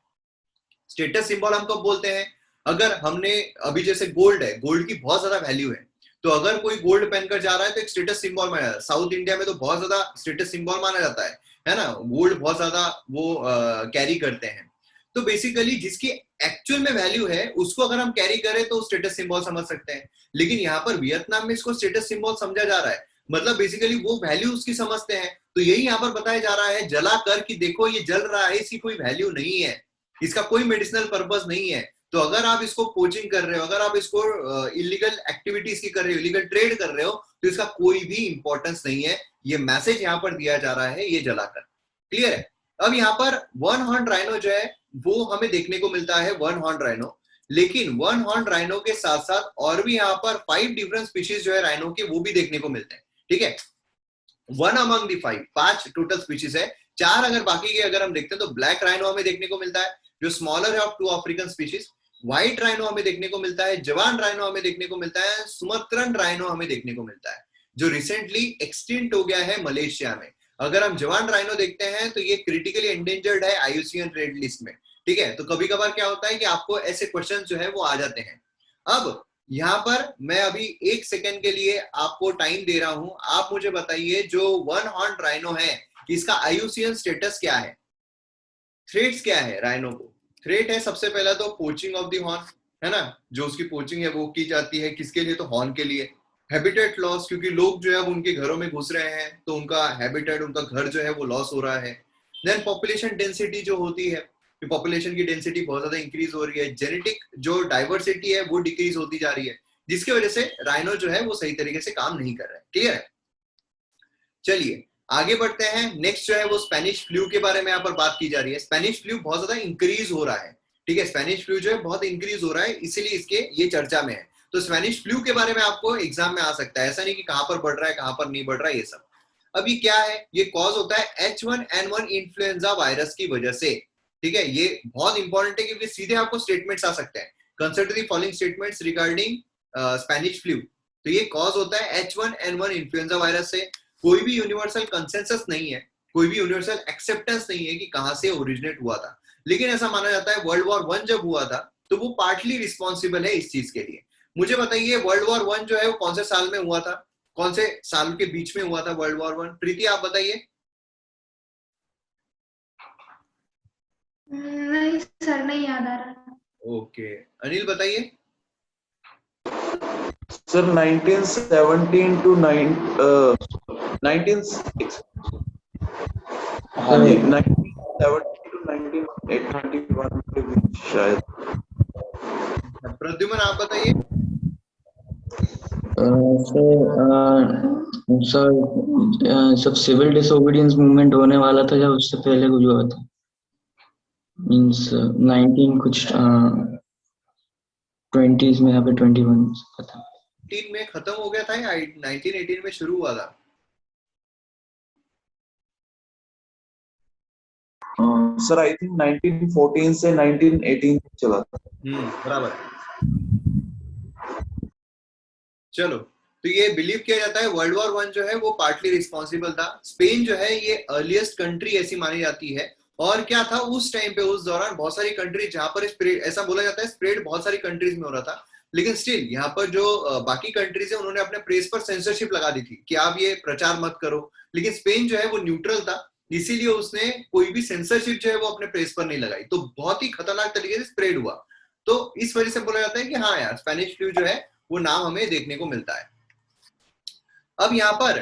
स्टेटस सिंबल हम कब बोलते हैं, अगर हमने अभी जैसे गोल्ड है, गोल्ड की बहुत ज्यादा वैल्यू है, तो अगर कोई गोल्ड पहनकर जा रहा है तो एक स्टेटस सिंबल माना जाता है। साउथ इंडिया में तो बहुत ज्यादा स्टेटस सिंबल माना जाता है ना, गोल्ड बहुत ज्यादा वो कैरी करते हैं। तो बेसिकली जिसकी एक्चुअल में वैल्यू है उसको अगर हम कैरी करें तो स्टेटस सिंबल समझ सकते हैं, लेकिन यहाँ पर वियतनाम में इसको स्टेटस सिंबल समझा जा रहा है, मतलब बेसिकली वो वैल्यू उसकी समझते हैं। तो यही यहाँ पर बताया जा रहा है जला कर कि देखो ये जल रहा है, इसकी कोई वैल्यू नहीं है, इसका कोई मेडिसिनल पर्पस नहीं है। तो अगर आप इसको पोचिंग कर रहे हो, अगर आप इसको इलीगल एक्टिविटीज की कर रहे हो, इलीगल ट्रेड कर रहे हो, तो इसका कोई भी इंपॉर्टेंस नहीं है। ये मैसेज यहाँ पर दिया जा रहा है, ये जलाकर। क्लियर है। अब यहाँ पर वन हॉर्न राइनो जो है वो हमें देखने को मिलता है, वन हॉर्न राइनो, लेकिन वन हॉर्न राइनो के साथ साथ और भी यहाँ पर 5 डिफरेंट स्पीशीज जो है राइनो के, वो भी देखने को मिलते हैं। ठीक है, 1 अमंग दी 5, 5 टोटल स्पीशीज है। 4 अगर बाकी के अगर हम देखते हैं तो ब्लैक राइनो हमें देखने को मिलता है, जो स्मॉलर है of 2 African species. White rhino हमें देखने को मिलता है, जवान राइनो हमें देखने को मिलता है, सुमत्रन राइनो हमें देखने को मिलता है, जो रिसेंटली एक्सटिंक्ट हो गया है मलेशिया में। अगर हम जवान राइनो देखते हैं तो ये क्रिटिकली एंडेंजर्ड है IUCN रेड लिस्ट में। ठीक है, तो कभी कभार क्या होता है कि आपको ऐसे क्वेश्चन जो है वो आ जाते हैं। अब यहाँ पर मैं अभी 1 सेकेंड के लिए आपको टाइम दे रहा हूं, आप मुझे बताइए जो वन हॉर्न राइनो है इसका IUCN स्टेटस क्या है, थ्रेट्स क्या है राइनो को। थ्रेट है सबसे पहला तो पोचिंग ऑफ द हॉर्न, है ना, जो उसकी पोचिंग है वो की जाती है, किसके लिए, तो हॉर्न के लिए। हैबिटेट लॉस, क्योंकि लोग जो है अब उनके घरों में घुस रहे हैं तो उनका हैबिटेट, उनका घर जो है वो लॉस हो रहा है। देन पॉपुलेशन डेंसिटी जो होती है, पॉपुलेशन की डेंसिटी बहुत ज्यादा इंक्रीज हो रही है, जेनेटिक जो डाइवर्सिटी है वो डिक्रीज होती जा रही है, जिसकी वजह से राइनो जो है वो सही तरीके से काम नहीं कर रहे हैं। क्लियर है, चलिए आगे बढ़ते हैं। नेक्स्ट जो है वो स्पेनिश फ्लू के बारे में यहाँ पर बात की जा रही है। स्पेनिश फ्लू बहुत ज्यादा इंक्रीज हो रहा है। ठीक है, स्पेनिश फ्लू जो है बहुत इंक्रीज हो रहा है, इसीलिए इसके ये चर्चा में है। तो स्पेनिश फ्लू के बारे में आपको एग्जाम में आ सकता है, ऐसा नहीं कि कहां पर बढ़ रहा है कहां पर नहीं बढ़ रहा है ये सब। अभी क्या है, ये कॉज होता है H1N1 इन्फ्लुएंजा वायरस की वजह से। ठीक है, ये बहुत इंपॉर्टेंट है क्योंकि सीधे आपको स्टेटमेंट्स आ सकते हैं, consider the following statements regarding Spanish flu. तो ये कॉज होता है H1N1 इन्फ्लुएंजा वायरस से। कोई भी यूनिवर्सल कंसेंसस नहीं है, कोई भी यूनिवर्सल एक्सेप्टेंस नहीं है कि कहां से ओरिजिनेट हुआ था, लेकिन ऐसा माना जाता है वर्ल्ड वॉर 1 जब हुआ था तो वो पार्टली रिस्पॉन्सिबल है इस चीज के लिए। मुझे बताइए वर्ल्ड वॉर 1 जो है वो कौन से साल में हुआ था, कौन से साल के बीच में हुआ था वर्ल्ड वॉर 1? प्रीति आप बताइए। नहीं सर, नहीं याद आ रहा। ओके, अनिल बताइए। Sir, 1917 to 1917 to 1931 के बीच शायद। प्रद्युमन आप बताइए। सर सब सिविल डिसोबीडियंस मूवमेंट होने वाला था, जब उससे पहले कुछ हुआ था, मीन्स 19 कुछ 20s में, यहाँ पे 21 था। 18 में खत्म हो गया था या 1918 में शुरू हुआ था? सर आई थिंक 1914 से 1918 चला था। बराबर। चलो, तो ये बिलीव किया जाता है वर्ल्ड वॉर 1 जो है वो पार्टली रिस्पॉन्सिबल था। स्पेन जो है ये अर्लीस्ट कंट्री ऐसी मानी जाती है। और क्या था उस टाइम पे, उस दौरान बहुत सारी कंट्री जहां पर स्प्रेड, ऐसा बोला जाता है स्प्रेड बहुत सारी कंट्रीज में हो रहा था, लेकिन स्टिल यहाँ पर जो बाकी कंट्रीज है उन्होंने अपने प्रेस पर सेंसरशिप लगा दी थी कि आप ये प्रचार मत करो, लेकिन स्पेन जो है वो न्यूट्रल था, इसीलिए उसने कोई भी सेंसरशिप जो है वो अपने प्रेस पर नहीं लगाई, तो बहुत ही खतरनाक तरीके से स्प्रेड हुआ। तो इस वजह से बोला जाता है कि हाँ यार, स्पेनिश फ्लू जो है वो नाम हमें देखने को मिलता है। अब यहाँ पर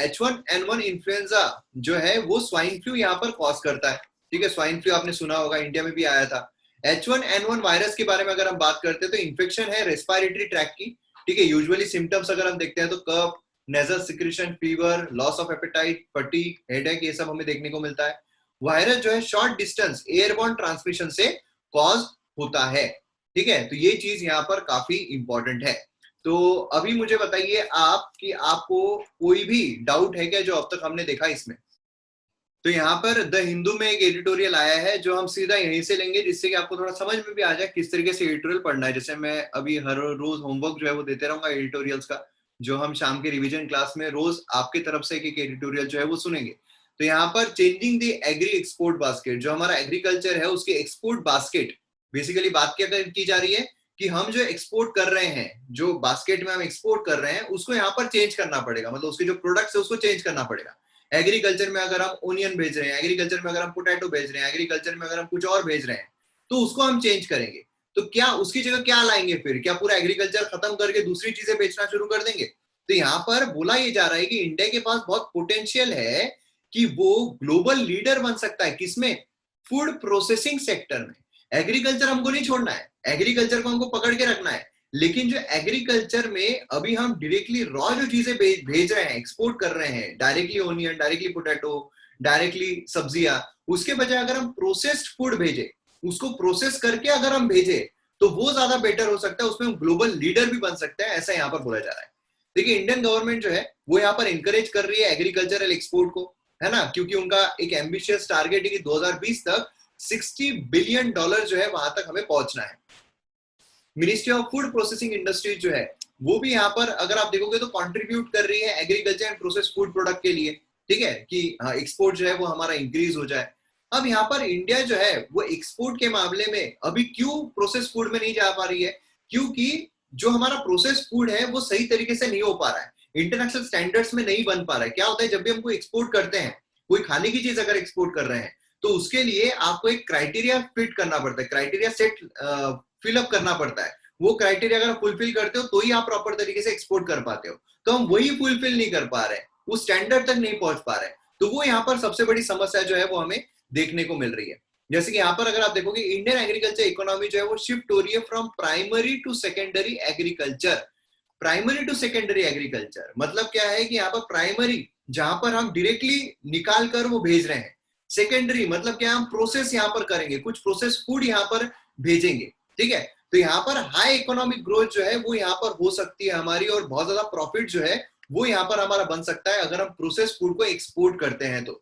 H1N1 इन्फ्लुएंजा जो है वो स्वाइन फ्लू यहाँ पर कॉज करता है। ठीक है, स्वाइन फ्लू आपने सुना होगा, इंडिया में भी आया था। H1N1 वायरस के बारे में अगर हम बात करते हैं तो इन्फेक्शन है रेस्पिरेटरी ट्रैक की। ठीक है, यूजुअली सिम्टम्स अगर हम देखते हैं तो cough, nasal secretion, fever, loss of appetite, fatigue, headache, ये सब हमें देखने को मिलता है। वायरस जो है शॉर्ट डिस्टेंस एयरबॉर्न ट्रांसमिशन से कॉज होता है। ठीक है, तो ये चीज यहाँ पर काफी इंपॉर्टेंट है। तो अभी मुझे बताइए आप कि आपको कोई भी डाउट है क्या जो अब तक हमने देखा इसमें? तो यहाँ पर द हिंदू में एक एडिटोरियल आया है जो हम सीधा यहीं से लेंगे, जिससे कि आपको थोड़ा समझ में भी आ जाए किस तरीके से एडिटोरियल पढ़ना है। जैसे मैं अभी हर रोज होमवर्क जो है वो देते रहूंगा एडिटोरियल्स का, जो हम शाम के रिवीजन क्लास में रोज आपके तरफ से एक एडिटोरियल जो है वो सुनेंगे। तो यहाँ पर changing the agree export basket, जो हमारा एग्रीकल्चर है उसके एक्सपोर्ट बास्केट, बेसिकली बात क्या की जा रही है कि हम जो एक्सपोर्ट कर रहे हैं, जो बास्केट में हम एक्सपोर्ट कर रहे हैं उसको यहाँ पर चेंज करना पड़ेगा, मतलब उसके जो प्रोडक्ट्स है उसको चेंज करना पड़ेगा। एग्रीकल्चर में अगर हम ओनियन भेज रहे हैं, एग्रीकल्चर में अगर हम पोटैटो भेज रहे हैं, एग्रीकल्चर में अगर हम कुछ और भेज रहे हैं, तो उसको हम चेंज करेंगे। तो क्या उसकी जगह क्या लाएंगे फिर? क्या पूरा एग्रीकल्चर खत्म करके दूसरी चीजें बेचना शुरू कर देंगे? तो यहाँ पर बोला ये जा रहा है कि इंडिया के पास बहुत पोटेंशियल है कि वो ग्लोबल लीडर बन सकता है। किसमें? फूड प्रोसेसिंग सेक्टर में। एग्रीकल्चर हमको नहीं छोड़ना है, एग्रीकल्चर को हमको पकड़ के रखना है, लेकिन जो एग्रीकल्चर में अभी हम डायरेक्टली रॉ जो चीजें भेज रहे हैं, एक्सपोर्ट कर रहे हैं, directly onion, directly potato, directly सब्जियां, उसके बजाय अगर हम प्रोसेस्ड फूड भेजे, उसको प्रोसेस करके अगर हम भेजे, तो वो ज्यादा बेटर हो सकता है, उसमें हम ग्लोबल लीडर भी बन सकते हैं, ऐसा यहाँ पर बोला जा रहा है। देखिए, इंडियन गवर्नमेंट जो है वो यहाँ पर इंकरेज कर रही है एग्रीकल्चरल एक्सपोर्ट को, है ना, क्योंकि उनका एक एम्बिशियस टारगेट है कि 2020 तक $60 बिलियन जो है वहां तक हमें पहुंचना है। Ministry of food processing industries जो है वो भी यहाँ पर अगर आप देखोगे तो कंट्रीब्यूट कर रही है agriculture and process food product के लिए। ठीक है, कि एक्सपोर्ट जो है वो हमारा इंक्रीज हो जाए। अब यहाँ पर इंडिया जो है वो एक्सपोर्ट के मामले में अभी क्यों प्रोसेस फूड में नहीं जा पा रही है? क्योंकि जो हमारा प्रोसेस फूड है वो सही तरीके से नहीं हो पा रहा है, इंटरनेशनल स्टैंडर्ड्स में नहीं बन पा रहा है। क्या होता है, जब भी हम कोई एक्सपोर्ट करते हैं, कोई खाने की चीज अगर एक्सपोर्ट कर रहे हैं, तो उसके लिए आपको एक क्राइटेरिया फिट करना पड़ता है, क्राइटेरिया सेट फिलअप करना पड़ता है। वो क्राइटेरिया अगर फुलफिल करते हो तो ही आप प्रॉपर तरीके से एक्सपोर्ट कर पाते हो। तो हम वही फुलफिल नहीं कर पा रहे, उस स्टैंडर्ड तक नहीं पहुंच पा रहे, तो वो यहाँ पर सबसे बड़ी समस्या जो है वो हमें देखने को मिल रही है। जैसे कि यहाँ पर अगर आप देखोगे, इंडियन एग्रीकल्चर इकोनॉमी जो है वो शिफ्ट हो रही है from primary to secondary agriculture. Primary to secondary agriculture मतलब क्या है कि यहाँ पर प्राइमरी जहां पर हम डायरेक्टली निकाल कर वो भेज रहे हैं, सेकेंडरी मतलब क्या, हम प्रोसेस यहाँ पर करेंगे, कुछ प्रोसेस फूड यहाँ पर भेजेंगे। ठीक है, तो यहाँ पर हाई इकोनॉमिक ग्रोथ जो है वो यहाँ पर हो सकती है हमारी, और बहुत ज्यादा प्रॉफिट जो है वो यहाँ पर हमारा बन सकता है अगर हम प्रोसेस फूड को एक्सपोर्ट करते हैं तो।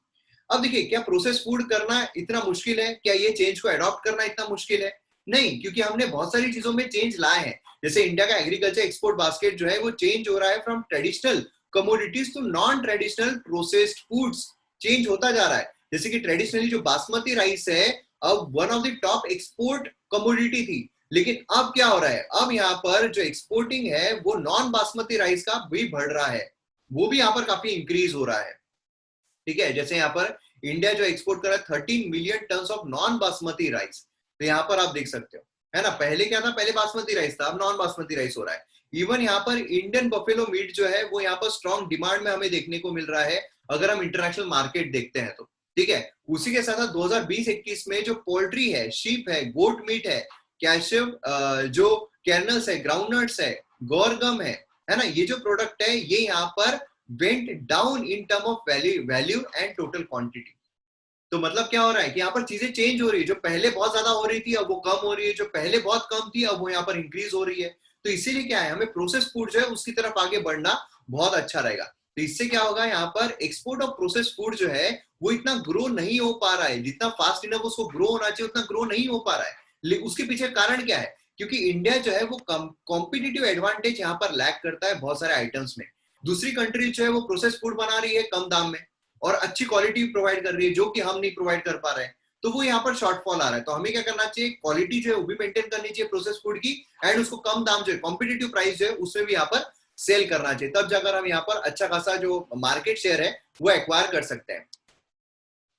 अब देखिए, क्या प्रोसेस फूड करना इतना मुश्किल है? क्या ये चेंज को अडॉप्ट करना इतना मुश्किल है? नहीं, क्योंकि हमने बहुत सारी चीजों में चेंज लाए हैं। जैसे इंडिया का एग्रीकल्चर एक्सपोर्ट बास्केट जो है वो चेंज हो रहा है from traditional commodities to non traditional processed foods, change होता जा रहा है। जैसे कि ट्रेडिशनली जो बासमती राइस है अब one of the top export commodity थी, लेकिन अब क्या हो रहा है, अब यहाँ पर जो एक्सपोर्टिंग है वो नॉन बासमती राइस का भी बढ़ रहा है, वो भी यहाँ पर काफी इंक्रीज हो रहा है। ठीक है, जैसे यहाँ पर इंडिया जो एक्सपोर्ट कर रहा है 13 million ton of non basmati rice, तो यहाँ पर आप देख सकते हो, है ना। पहले क्या था, पहले बासमती राइस था, अब नॉन बासमती राइस हो रहा है। इवन यहाँ पर इंडियन बफेलो मीट जो है वो यहाँ पर स्ट्रॉन्ग डिमांड में हमें देखने को मिल रहा है अगर हम इंटरनेशनल मार्केट देखते हैं तो। ठीक है, उसी के साथ 2020-21 में जो पोल्ट्री है, शीप है, गोट मीट है, कैशव जो कैरनल्स है, ग्राउंडनट्स है, गौरगम है है ना, ये जो प्रोडक्ट है ये यहाँ पर went down in term of value and total quantity. तो मतलब क्या हो रहा है कि यहाँ पर चीजें चेंज हो रही है, जो पहले बहुत ज्यादा हो रही थी अब वो कम हो रही है, जो पहले बहुत कम थी अब वो यहाँ पर इंक्रीज हो रही है। तो इसीलिए क्या है, हमें प्रोसेस फूड जो है उसकी तरफ आगे बढ़ना बहुत अच्छा रहेगा। तो इससे क्या होगा, यहाँ पर एक्सपोर्ट ऑफ प्रोसेस फूड जो है वो इतना ग्रो नहीं हो पा रहा है, जितना फास्ट इनफ उसको ग्रो होना चाहिए उतना ग्रो नहीं हो पा रहा है। उसके पीछे कारण क्या है, क्योंकि इंडिया जो है वो कॉम्पिटिटिव एडवांटेज यहाँ पर लैक करता है बहुत सारे आइटम्स में। दूसरी कंट्री जो है वो प्रोसेस फूड बना रही है कम दाम में और अच्छी क्वालिटी प्रोवाइड कर रही है, जो कि हम नहीं प्रोवाइड कर पा रहे हैं, तो वो यहाँ पर शॉर्टफॉल आ रहा है। तो हमें क्या करना चाहिए, क्वालिटी जो है वो भी मेंटेन करनी चाहिए प्रोसेस फूड की, एंड उसको कम दाम जो है कॉम्पिटिटिव प्राइस जो है उसमें भी यहाँ पर सेल करना चाहिए, तब जाकर हम यहाँ पर अच्छा खासा जो मार्केट शेयर है वो एक्वायर कर सकते हैं।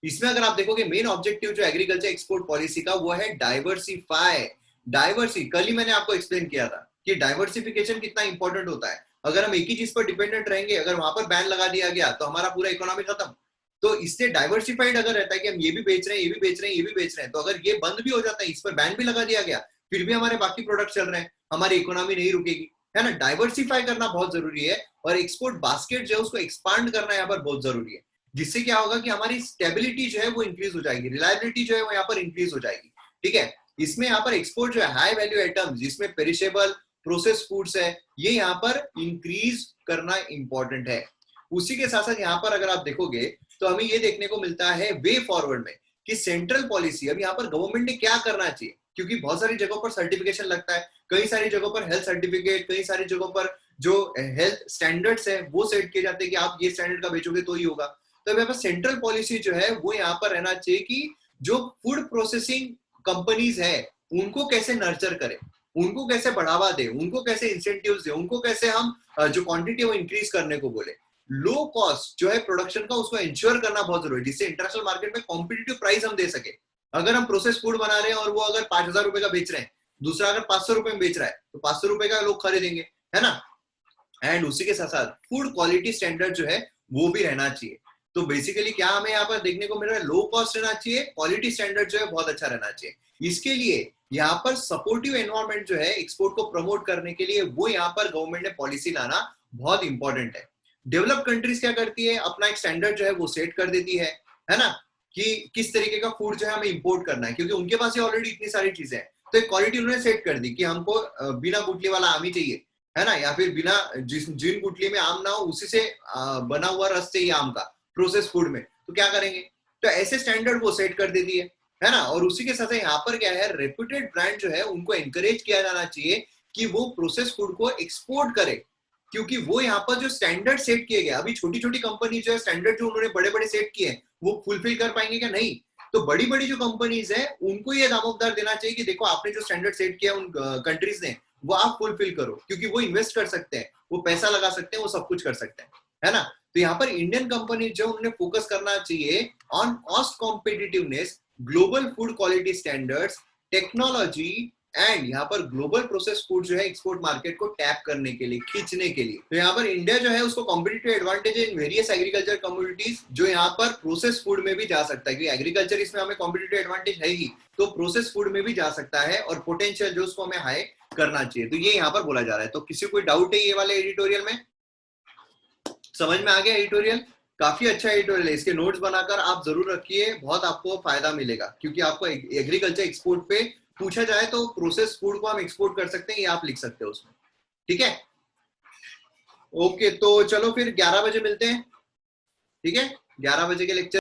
इसमें अगर आप देखोगे मेन ऑब्जेक्टिव जो एग्रीकल्चर एक्सपोर्ट पॉलिसी का वो है डाइवर्सिफाई। कल ही मैंने आपको एक्सप्लेन किया था कि डाइवर्सिफिकेशन कितना इंपॉर्टेंट होता है। अगर हम एक ही चीज पर डिपेंडेंट रहेंगे, अगर वहां पर बैन लगा दिया गया तो हमारा पूरा इकोनॉमी खत्म। तो इससे डाइवर्सिफाइड अगर रहता है कि हम ये भी बेच रहे हैं, ये भी बेच रहे हैं, ये भी बेच रहे हैं, तो अगर ये बंद भी हो जाता है, इस पर बैन भी लगा दिया गया, फिर भी हमारे बाकी प्रोडक्ट चल रहे हैं, हमारी इकोनॉमी नहीं रुकेगी, है ना। डाइवर्सिफाई करना बहुत जरूरी है और एक्सपोर्ट बास्केट जो है उसको एक्सपांड करना यहाँ पर बहुत जरूरी है, जिससे क्या होगा कि हमारी स्टेबिलिटी जो है वो इंक्रीज हो जाएगी, रिलायबिलिटी जो है वो यहाँ पर इंक्रीज हो जाएगी। ठीक है, इसमें यहाँ पर एक्सपोर्ट जो है हाई वैल्यू आइटम जिसमें पेरिशेबल प्रोसेस फूड्स है, ये यहाँ पर इंक्रीज करना इंपॉर्टेंट है। उसी के साथ साथ यहाँ पर अगर आप देखोगे तो हमें ये देखने को मिलता है वे फॉरवर्ड में कि सेंट्रल पॉलिसी अब यहाँ पर गवर्नमेंट ने क्या करना चाहिए, क्योंकि बहुत सारी जगहों पर सर्टिफिकेशन लगता है, कई सारी जगहों पर हेल्थ सर्टिफिकेट, कई सारी जगहों पर जो हेल्थ स्टैंडर्ड्स है वो सेट किए जाते हैं कि आप ये स्टैंडर्ड का बेचोगे तो ही होगा। तो यहाँ पर सेंट्रल पॉलिसी जो है वो यहाँ पर रहना चाहिए कि जो फूड प्रोसेसिंग कंपनीज है उनको कैसे नर्चर करें, उनको कैसे बढ़ावा दे, उनको कैसे इंसेंटिव्स दे, उनको कैसे हम जो क्वांटिटी है वो इंक्रीज करने को बोले। लो कॉस्ट जो है प्रोडक्शन का उसको इंश्योर करना बहुत जरूरी है, जिससे इंटरनेशनल मार्केट में कॉम्पिटिटिव प्राइस हम दे सके। अगर हम प्रोसेस फूड बना रहे हैं और वो अगर 5,000 रुपए का बेच रहे हैं, दूसरा अगर 500 रुपए में बेच रहा है, तो 500 रुपए का लोग खरीदेंगे, है ना। एंड उसी के साथ साथ फूड क्वालिटी स्टैंडर्ड जो है वो भी रहना चाहिए। तो बेसिकली क्या हमें यहाँ पर देखने को मिल रहा है, लो कॉस्ट रहना चाहिए, क्वालिटी स्टैंडर्ड जो है बहुत अच्छा रहना चाहिए। इसके लिए यहाँ पर सपोर्टिव एनवायरनमेंट जो है एक्सपोर्ट को प्रमोट करने के लिए वो यहाँ पर गवर्नमेंट ने पॉलिसी लाना बहुत इंपॉर्टेंट है। डेवलप कंट्रीज क्या करती है, अपना एक स्टैंडर्ड जो है वो सेट कर देती है ना, कि किस तरीके का फूड जो है हमें इंपोर्ट करना है, क्योंकि उनके पास ही ऑलरेडी इतनी सारी चीजें हैं। तो एक क्वालिटी उन्होंने सेट कर दी कि हमको बिना गुठली वाला आम ही चाहिए, है ना, या फिर बिना जिन गुठली में आम ना हो उसी से बना हुआ रस चाहिए आम का प्रोसेस फूड में, तो क्या करेंगे, तो ऐसे स्टैंडर्ड वो सेट कर देती है ना। और उसी के साथ यहाँ पर क्या है, रेप्यूटेड ब्रांड जो है उनको एनकरेज किया जाना चाहिए कि वो प्रोसेस फूड को एक्सपोर्ट करे, क्योंकि वो यहाँ पर जो स्टैंडर्ड सेट किए गए, अभी छोटी छोटी कंपनी जो है स्टैंडर्ड जो उन्होंने बड़े बड़े सेट किए हैं वो फुलफिल कर पाएंगे क्या, नहीं। तो बड़ी बड़ी जो कंपनीज है उनको ये दामोदर देना चाहिए कि देखो आपने जो स्टैंडर्ड सेट किया उन कंट्रीज ने वो आप फुलफिल करो, क्योंकि वो इन्वेस्ट कर सकते हैं, वो पैसा लगा सकते हैं, वो सब कुछ कर सकते हैं, है ना। तो यहाँ पर इंडियन कंपनी जो उन्हें फोकस करना चाहिए on cost competitiveness, global food quality standards, technology and यहाँ पर ग्लोबल प्रोसेस फूड जो है एक्सपोर्ट मार्केट को टैप करने के लिए, खींचने के लिए। तो यहाँ पर इंडिया जो है उसको competitive advantage in various agriculture communities जो यहाँ पर प्रोसेस फूड में भी जा सकता है, क्योंकि एग्रीकल्चर इसमें हमें कॉम्पिटिटिव एडवांटेज है ही, तो प्रोसेस फूड में भी जा सकता है और पोटेंशियल जो उसको हमें हाई करना चाहिए। तो ये यहाँ पर बोला जा रहा है। तो किसी कोई डाउट है ये वाले एडिटोरियल में, समझ में आ गया एडिटोरियल? काफी अच्छा एडिटोरियल है, इसके नोट्स बनाकर आप जरूर रखिए, बहुत आपको फायदा मिलेगा, क्योंकि आपको एग्रीकल्चर एक्सपोर्ट पे पूछा जाए तो प्रोसेस फूड को हम एक्सपोर्ट कर सकते हैं, ये आप लिख सकते हो उसमें, ठीक है। ओके, तो चलो फिर 11 बजे मिलते हैं, ठीक है, 11 बजे के लेक्चर